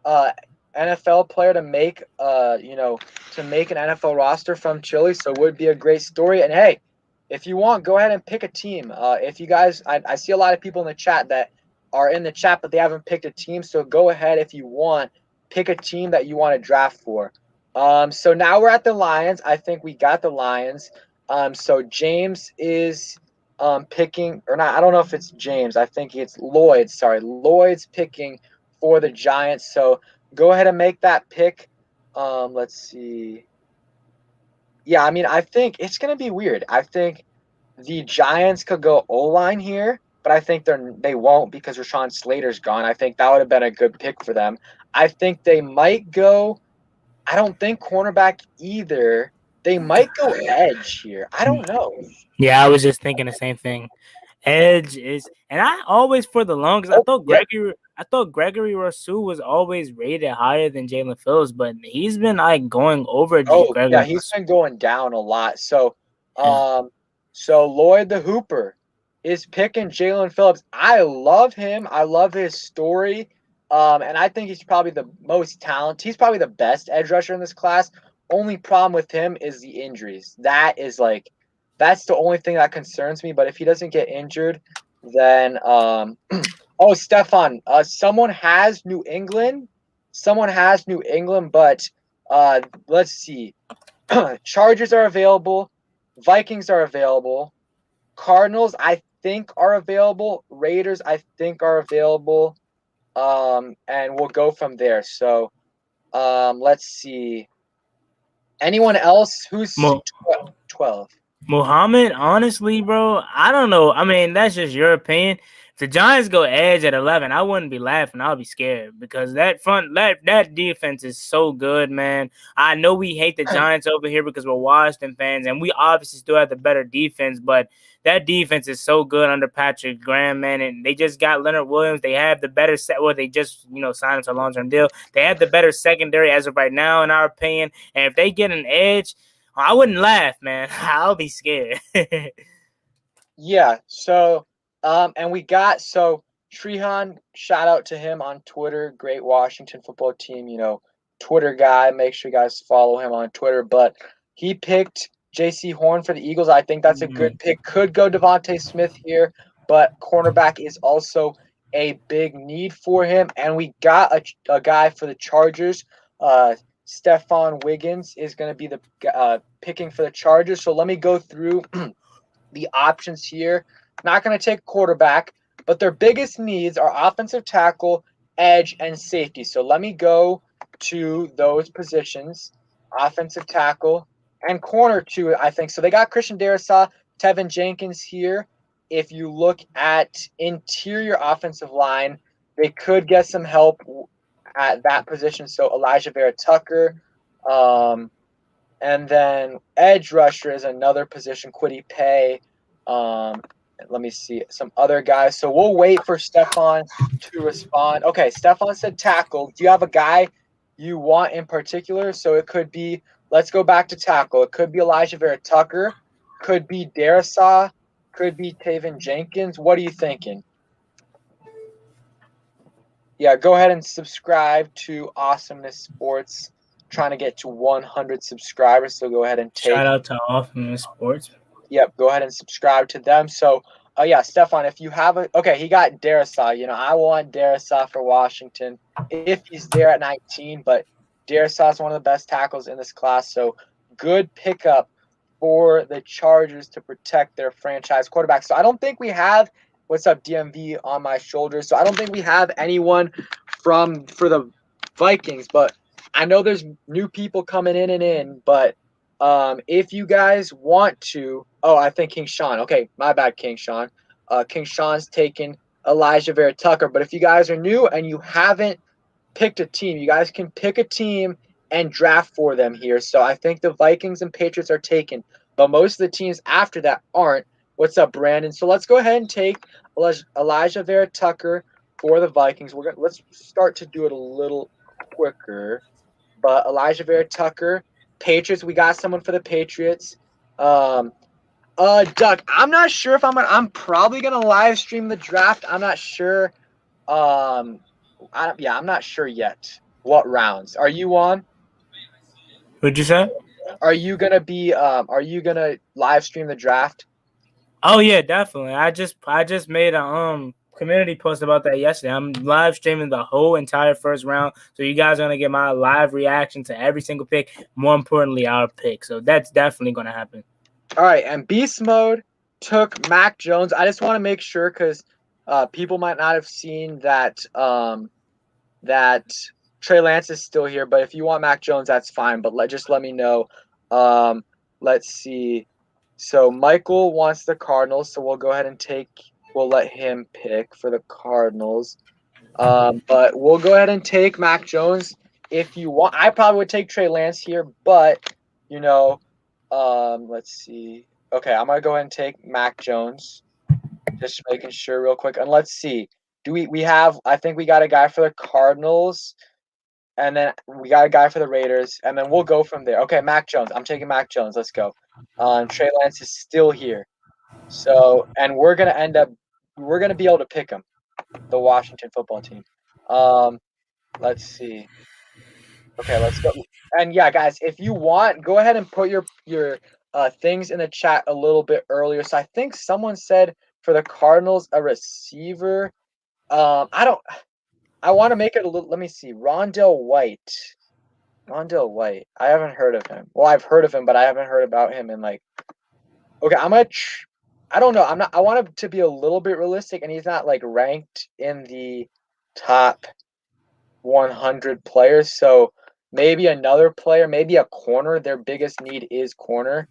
NFL player to make an NFL roster from Chile, so it would be a great story. And hey, if you want, go ahead and pick a team. If you guys, I see a lot of people in the chat that are in the chat, but they haven't picked a team. So go ahead if you want, pick a team that you want to draft for. So now we're at the Lions. I think we got the Lions. So James is picking, or not, I don't know if it's James. I think it's Lloyd. Sorry, Lloyd's picking for the Giants. So go ahead and make that pick. Let's see. Yeah, I mean, I think it's going to be weird. I think the Giants could go O-line here, but I think they won't because Rashawn Slater's gone. I think that would have been a good pick for them. I think they might go, I don't think cornerback either. They might go edge here. I don't know. Yeah, I was just thinking the same thing. Edge is, and I always for the longest Oh, yep. I thought Gregory Rousseau was always rated higher than Jaylen Phillips, but he's been like going over Oh, yeah, Gregory he's Rousseau. been going down a lot. So, Yeah. so Lloyd the Hooper is picking Jaylen Phillips. I love him. I love his story. And I think he's probably the most talented. He's probably the best edge rusher in this class. Only problem with him is the injuries. That's the only thing that concerns me. But if he doesn't get injured, then oh, Stefan, someone has New England. Someone has New England, but let's see. Chargers are available. Vikings are available. Cardinals, I think, are available. Raiders, I think, are available. And we'll go from there. So, let's see. Anyone else? Who's Mo- 12? Muhammad, honestly, bro, I don't know. I mean, that's just your opinion. If the Giants go edge at 11, I wouldn't be laughing. I'll be scared because that defense is so good, man. I know we hate the Giants over here because we're Washington fans, and we obviously still have the better defense, but that defense is so good under Patrick Graham, man. And they just got Leonard Williams. They have the better set. Well, they just signed him to a long-term deal. They have the better secondary as of right now, in our opinion. And if they get an edge, I wouldn't laugh, man. I'll be scared. Yeah. So, and we got Trehan. Shout out to him on Twitter. Great Washington football team. Twitter guy. Make sure you guys follow him on Twitter. But he picked J.C. Horn for the Eagles. I think that's a good pick. Could go Devontae Smith here, but cornerback is also a big need for him. And we got a guy for the Chargers. Stephon Wiggins is going to be the picking for the Chargers. So let me go through the options here. Not going to take quarterback, but their biggest needs are offensive tackle, edge, and safety. So let me go to those positions, offensive tackle and corner too, I think. So they got Christian Darrisaw, Tevin Jenkins here. If you look at interior offensive line, they could get some help at that position. So Elijah Vera Tucker. And then edge rusher is another position, Kwity Paye. Let me see some other guys. So we'll wait for Stephon to respond. Okay, Stephon said tackle. Do you have a guy you want in particular? So it could be, let's go back to tackle. It could be Elijah Vera Tucker, could be Darrisaw, could be Taven Jenkins. What are you thinking? Yeah, go ahead and subscribe to Awesomeness Sports. Trying to get to 100 subscribers, so go ahead and Shout out to Offman Sports. Yep, go ahead and subscribe to them. So, yeah, Stephon, if you have he got Darrisaw. I want Darrisaw for Washington if he's there at 19, but Darrisaw is one of the best tackles in this class. So, good pickup for the Chargers to protect their franchise quarterback. So, I don't think we have what's up, DMV on my shoulders. So, I don't think we have anyone for the Vikings, but I know there's new people coming in, but if you guys want to, I think King Sean. Okay, my bad, King Sean. King Sean's taken Elijah Vera Tucker. But if you guys are new and you haven't picked a team, you guys can pick a team and draft for them here. So I think the Vikings and Patriots are taken, but most of the teams after that aren't. What's up, Brandon? So let's go ahead and take Elijah Vera Tucker for the Vikings. Let's start to do it a little quicker. But Elijah Vera Tucker, Patriots, we got someone for the Patriots. Duck, I'm not sure if I'm probably gonna live stream the draft. I'm not sure. I'm not sure yet what rounds. Are you on? What'd you say? Are you gonna live stream the draft? Oh yeah, definitely. I just made a community post about that yesterday. I'm live streaming the whole entire first round, so you guys are gonna get my live reaction to every single pick. More importantly, our pick. So that's definitely gonna happen. All right, and Beast Mode took Mac Jones. I just want to make sure because people might not have seen that that Trey Lance is still here. But if you want Mac Jones, that's fine. But just let me know. Let's see. So Michael wants the Cardinals, so we'll go ahead and we'll let him pick for the Cardinals. But we'll go ahead and take Mac Jones if you want. I probably would take Trey Lance here, but let's see. Okay, I'm gonna go ahead and take Mac Jones. Just making sure real quick. And let's see. Do we have I think we got a guy for the Cardinals, and then we got a guy for the Raiders, and then we'll go from there. Okay, Mac Jones. I'm taking Mac Jones. Let's go. Trey Lance is still here. So, and we're gonna be able to pick him, the Washington football team. Let's see. Okay, let's go. And yeah, guys, if you want, go ahead and put your things in the chat a little bit earlier. So I think someone said for the Cardinals a receiver. I want to make it a little. Let me see. Rondell White. I haven't heard of him. Well, I've heard of him, but I haven't heard about him in like. Okay, I don't know. I want him to be a little bit realistic, and he's not like ranked in the top 100 players. So maybe another player, maybe a corner. Their biggest need is corner,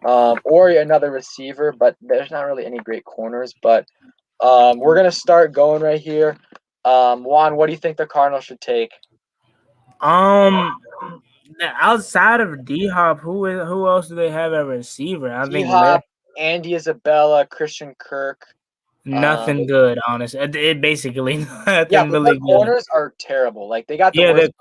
or another receiver. But there's not really any great corners. But we're gonna start going right here. Juan, what do you think the Cardinals should take? Outside of D Hop, who else do they have at receiver? I D think Hop, Andy Isabella, Christian Kirk. nothing good, honestly. It basically Yeah, nothing but their really good. corners are terrible. Like they got the Yeah, worst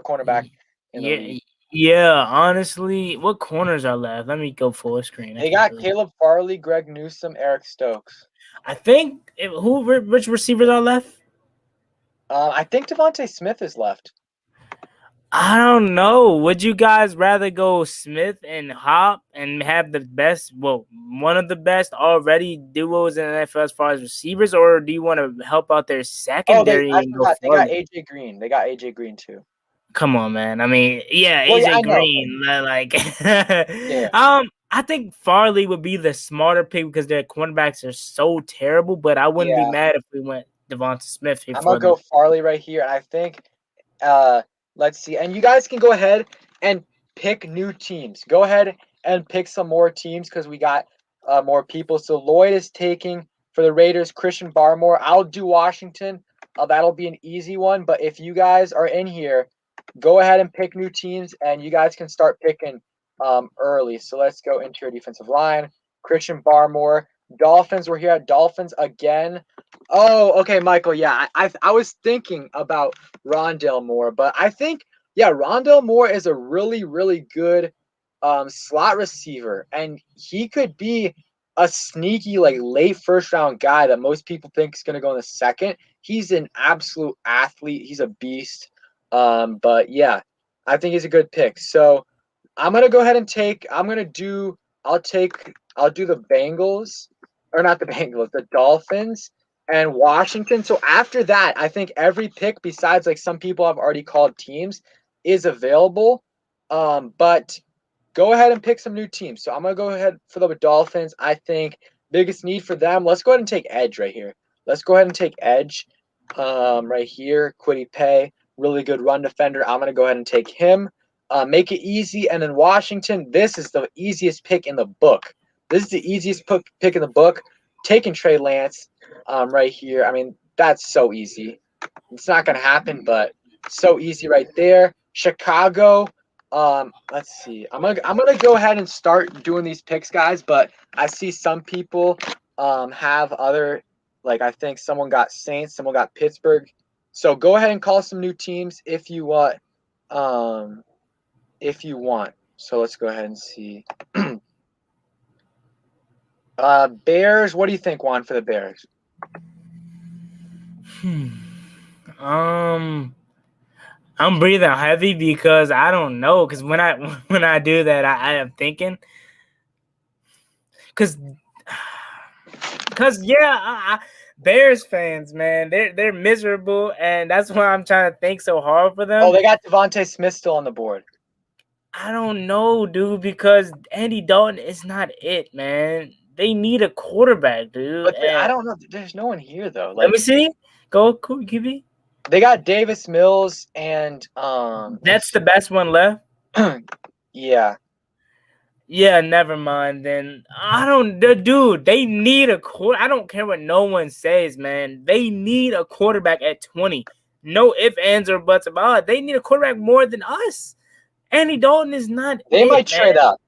cornerback in the yeah, league. yeah. Honestly, what corners are left? Let me go full screen. I They can't got believe. Caleb Farley, Greg Newsome, Eric Stokes. I think which receivers are left? I think Devontae Smith is left. I don't know. Would you guys rather go Smith and Hop and have the best, one of the best already duos in the NFL as far as receivers, or do you want to help out their Oh, secondary I and go forgot. They got Farley? AJ Green. They got AJ Green too. Come on, man. I mean, yeah, Well, yeah, I AJ know. Green, like, Yeah, I think Farley would be the smarter pick because their cornerbacks are so terrible. But I wouldn't be yeah. mad if we went Devonta Smith here I'm for gonna them. go Farley right here, and I think. Let's see, and you guys can go ahead and pick new teams. Go ahead and pick some more teams because we got more people. So Lloyd is taking for the Raiders Christian Barmore. I'll do Washington. That'll be an easy one. But if you guys are in here, go ahead and pick new teams, and you guys can start picking early. So let's go interior defensive line. Christian Barmore. Dolphins. We're here at Dolphins again. Oh, okay, Michael. Yeah, I was thinking about Rondale Moore, but I think Rondale Moore is a really really good slot receiver, and he could be a sneaky like late first round guy that most people think is going to go in the second. He's an absolute athlete. He's a beast. But yeah, I think he's a good pick. So I'm gonna go ahead and take. I'll do the Bengals, or not the Bengals, the Dolphins and Washington. So after that, I think every pick besides like some people have already called teams is available. But go ahead and pick some new teams. So I'm gonna go ahead for the Dolphins. I think biggest need for them. Let's go ahead and take edge right here. Let's go ahead and take edge. Right here, Quiddy Pay, really good run defender. I'm gonna go ahead and take him. Make it easy, and then Washington. This is the easiest pick in the book. This is the easiest pick in the book. Taking Trey Lance, right here. I mean, that's so easy. It's not gonna happen, but so easy right there. Chicago. Let's see. I'm gonna go ahead and start doing these picks, guys. But I see some people have other, like I think someone got Saints, someone got Pittsburgh. So go ahead and call some new teams if you want. If you want. So let's go ahead and see. Bears. What do you think, Juan, for the Bears? I'm breathing heavy because I don't know. Because when I do that, I am thinking. Because Bears fans, man, they're miserable, and that's why I'm trying to think so hard for them. Oh, they got Devontae Smith still on the board. I don't know, dude, because Andy Dalton is not it, man. They need a quarterback, dude. But I don't know. There's no one here though. Let Like, me see. Go, QB. they got Davis Mills and That's the best one left. yeah. Yeah, never mind. Then dude. They need a quarter. I don't care what no one says, man. They need a quarterback at 20. No ifs, ands, or buts about it. They need a quarterback more than us. Andy Dalton is not. They might trade up.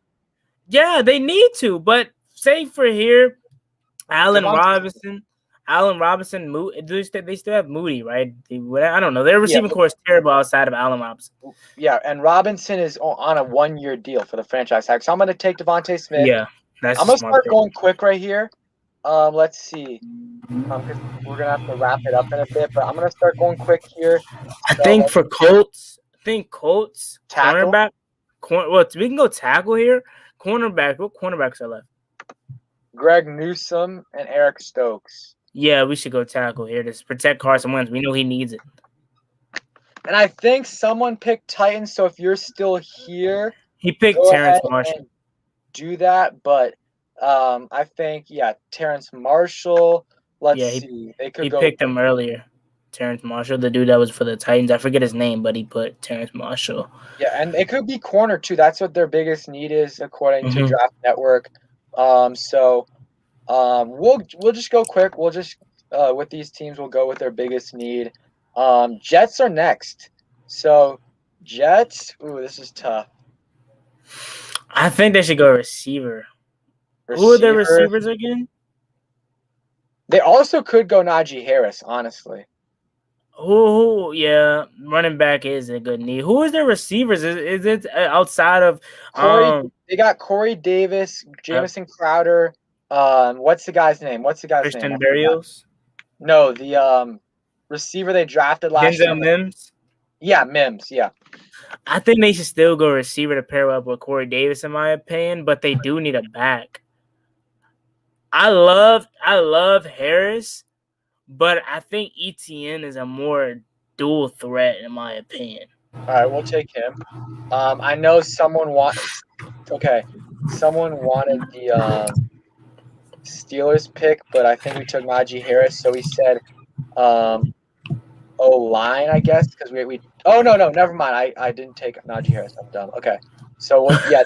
Yeah, they need to. But say for here, Allen Robinson, Moody. They still have Moody, right? I don't know. Their receiving core is terrible outside of Allen Robinson. Yeah, and Robinson is on a 1-year deal for the franchise tag. So I'm going to take Devontae Smith. Yeah, that's. I'm going to start going quick right here. Let's see. Because we're going to have to wrap it up in a bit, but I'm going to start going quick here. I think for Colts, tackle. Cornerback. We can go tackle here. Cornerback. What cornerbacks are left? Greg Newsome and Eric Stokes. Yeah, we should go tackle here to protect Carson Wentz. We know he needs it. And I think someone picked Titans, so if you're still here, he picked Terrence Marshall. Do that, but I think Terrence Marshall. Let's Yeah, see. They he could go. picked him earlier. Terrence Marshall, the dude that was for the Titans. I forget his name, but he put Terrence Marshall. Yeah, and it could be corner too. That's what their biggest need is, according to Mm-hmm. Draft Network. So we'll just go quick. We'll just with these teams, we'll go with their biggest need. Jets are next. So Jets. Ooh, this is tough. I think they should go receiver. Who are their Receiver. receivers again? They also could go Najee Harris. Honestly, Yeah, running back is a good need. Who is their receivers? Is it outside of Corey. um They got Corey Davis, uh, Jamison Crowder. What's the guy's name? What's the guy's name? I Christian forgot. Barrios, No, the receiver they drafted last year. Denzel Mims? Yeah, Mims. Yeah. I think they should still go receiver to pair up with Corey Davis, in my opinion, but they do need a back. I love Harris, but I think ETN is a more dual threat, in my opinion. All right, we'll take him. I know someone wants. Okay, someone wanted the Steelers pick, but I think we took Najee Harris, so we said O line, I guess, because we. Oh no, never mind. I didn't take Najee Harris. I'm dumb. Okay, so yeah,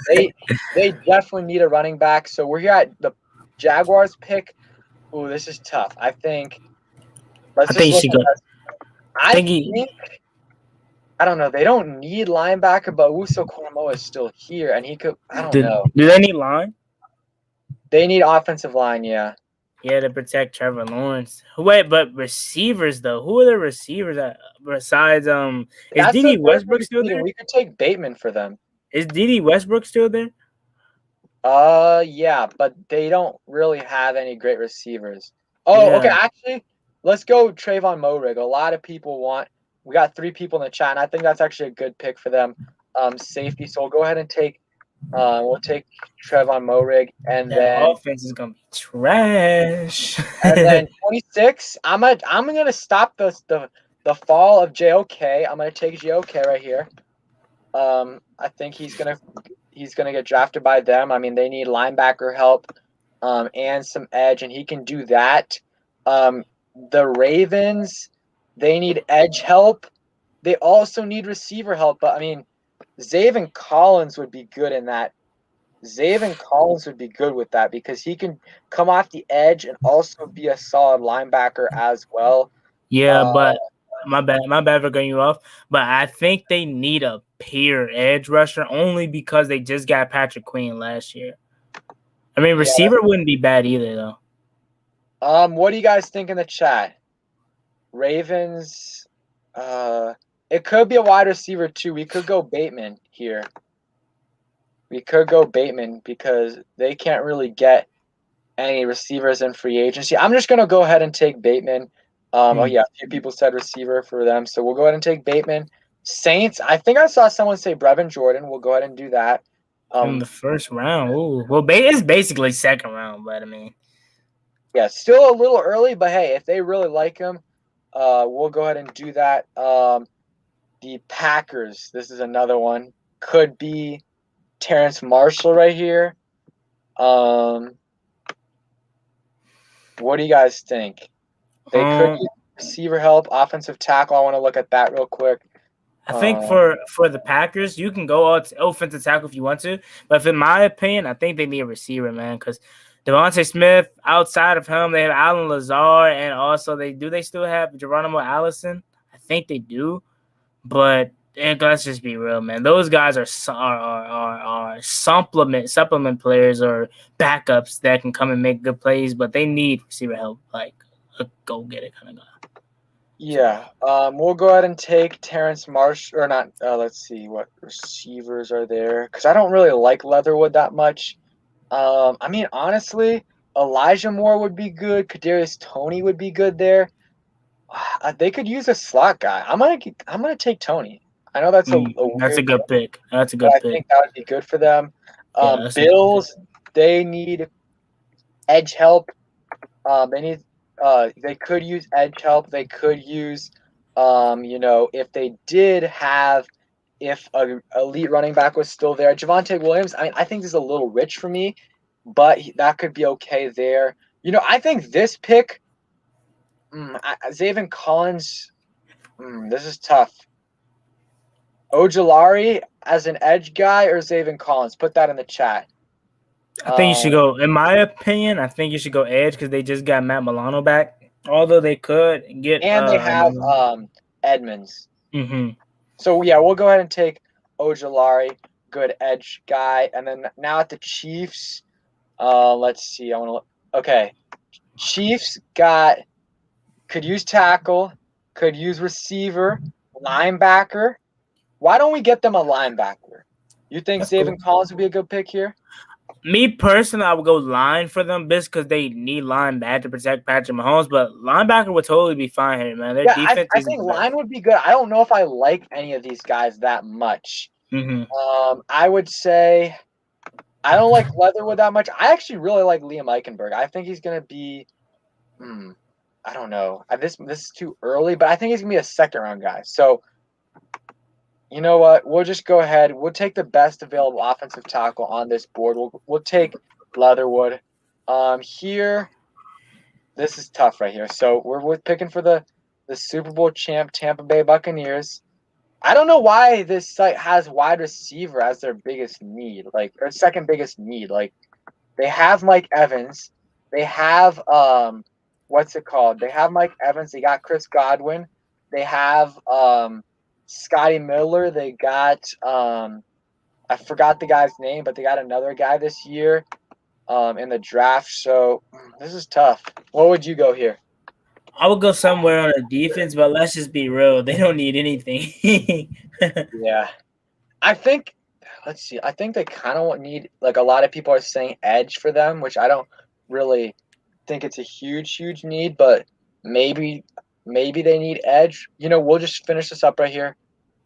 they definitely need a running back. So we're here at the Jaguars pick. Ooh, this is tough. I think. Let's I think just he look should at go. this. I I think he. think I don't know. They don't need linebacker, but Uso Koromoa is still here, and he could. I don't know. Do they need line? They need offensive line, yeah. Yeah, to protect Trevor Lawrence. Wait, but receivers though, who are the receivers besides is That's the DD third Westbrook biggest still need, and there? we could take Bateman for them. Is DD Westbrook still there? Yeah, but they don't really have any great receivers. Oh, okay. Yeah, Actually, let's go Trayvon Moehrig. A lot of people want. We got 3 people in the chat, and I think that's actually a good pick for them. Safety. So we'll go ahead and take. We'll take Trayvon Moehrig, and that then offense is gonna be trash. 26. I'm gonna stop the fall of JOK. I'm gonna take JOK right here. I think he's gonna get drafted by them. I mean, they need linebacker help, and some edge, and he can do that. The Ravens, they need edge help. They also need receiver help, but I mean, Zaven Collins would be good in that. Zaven Collins would be good with that because he can come off the edge and also be a solid linebacker as well. Yeah, Uh, but my bad for cutting you off. But I think they need a pure edge rusher only because they just got Patrick Queen last year. I mean, yeah. receiver wouldn't be bad either though. What do you guys think in the chat? Ravens. It could be a wide receiver too. We could go Bateman here. We could go Bateman because they can't really get any receivers in free agency. I'm just gonna go ahead and take Bateman. Oh yeah, a few people said receiver for them, so we'll go ahead and take Bateman. Saints. I think I saw someone say Brevin Jordan. We'll go ahead and do that. In the first round. Ooh. Well, it's basically second round, but I mean, yeah, still a little early, but hey, if they really like him, we'll go ahead and do that. The Packers. This is another one. Could be Terrence Marshall right here. What do you guys think? They could use receiver help, offensive tackle. I want to look at that real quick. I think for the Packers, you can go offensive tackle if you want to, but in my opinion, I think they need a receiver, man, because Devontae Smith, outside of him, they have Alan Lazard, and also they still have Geronimo Allison? I think they do, but let's just be real, man. Those guys are supplement players or backups that can come and make good plays, but they need receiver help, like a go-getter kind of guy. Yeah, we'll go ahead and take Terrence Marsh, or not. Let's see what receivers are there, because I don't really like Leatherwood that much. I mean, honestly, Elijah Moore would be good. Kadarius Toney would be good there. They could use a slot guy. I'm gonna take Toney. I know that's a That's a weird, good pick. That's a but good I pick. think that would be good for them. Yeah, Bills, they need edge help. They could use edge help. They could use, if they did have, if a elite running back was still there, Javonte Williams. I mean, I think this is a little rich for me. but that could be okay there. I think this pick, Zaven Collins, this is tough. Ojulari as an edge guy or Zaven Collins? Put that in the chat. I think you should go. In my opinion, I think you should go edge because they just got Matt Milano back. Although they could get and they have Edmonds. Mm-hmm. So yeah, we'll go ahead and take Ojulari, good edge guy, and then now at the Chiefs, let's see. Okay, Chiefs could use tackle, could use receiver, linebacker. Why don't we get them a linebacker? You think Zaven Collins would be a good pick here? Me personally, I would go line for them just because they need linebacker to protect Patrick Mahomes, but linebacker would totally be fine here, man. Their defense I think line would be good. I don't know if I like any of these guys that much. Mm-hmm. I would say I don't like Leatherwood that much. I actually really like Liam Eichenberg. I think he's going to be I don't know. This is too early, but I think he's going to be a second-round guy. So, you know what? We'll just go ahead. We'll take the best available offensive tackle on this board. We'll take Leatherwood. Here, this is tough right here. So we're picking for the Super Bowl champ Tampa Bay Buccaneers. I don't know why this site has wide receiver as their biggest need, or second biggest need. They have Mike Evans. They have what's it called? They have Mike Evans. They got Chris Godwin. They have Scotty Miller. They got I forgot the guy's name, but they got another guy this year in the draft. So this is tough. What would you go here? I would go somewhere on the defense, but let's just be real. They don't need anything. Yeah. Let's see. I think they kind of need, a lot of people are saying edge for them, which I don't really think it's a huge, huge need, but maybe they need edge. We'll just finish this up right here.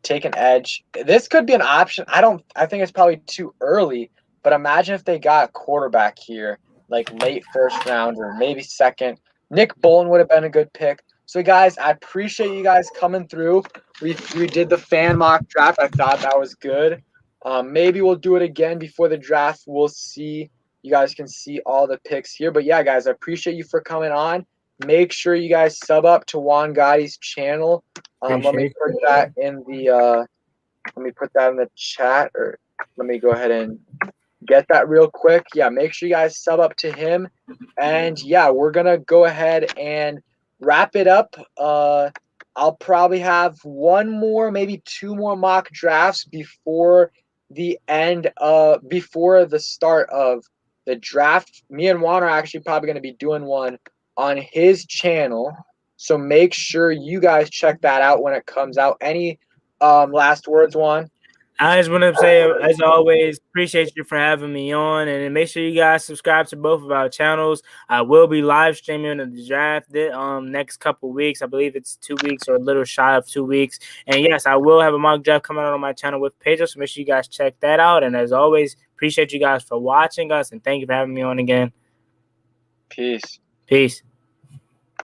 Take an edge. This could be an option. I think it's probably too early, but imagine if they got a quarterback here, late first round or maybe second. Nick Bolton would have been a good pick. So, guys, I appreciate you guys coming through. We did the fan mock draft. I thought that was good. Maybe we'll do it again before the draft. We'll see. You guys can see all the picks here. But, yeah, guys, I appreciate you for coming on. Make sure you guys sub up to Juan Gotti's channel. Let me put that in the chat, or let me go ahead and get that real quick. Yeah, make sure you guys sub up to him. And, yeah, we're going to go ahead and wrap it up. I'll probably have one more, maybe two more mock drafts before the start of the draft. Me and Juan are actually probably going to be doing one on his channel. So make sure you guys check that out when it comes out. Any last words, Juan? I just want to say, as always, appreciate you for having me on, and make sure you guys subscribe to both of our channels. I will be live streaming the draft next couple weeks. I believe it's 2 weeks or a little shy of 2 weeks. And yes, I will have a mock draft coming out on my channel with Pedro, so make sure you guys check that out. And as always, appreciate you guys for watching us, and thank you for having me on again. Peace. Peace.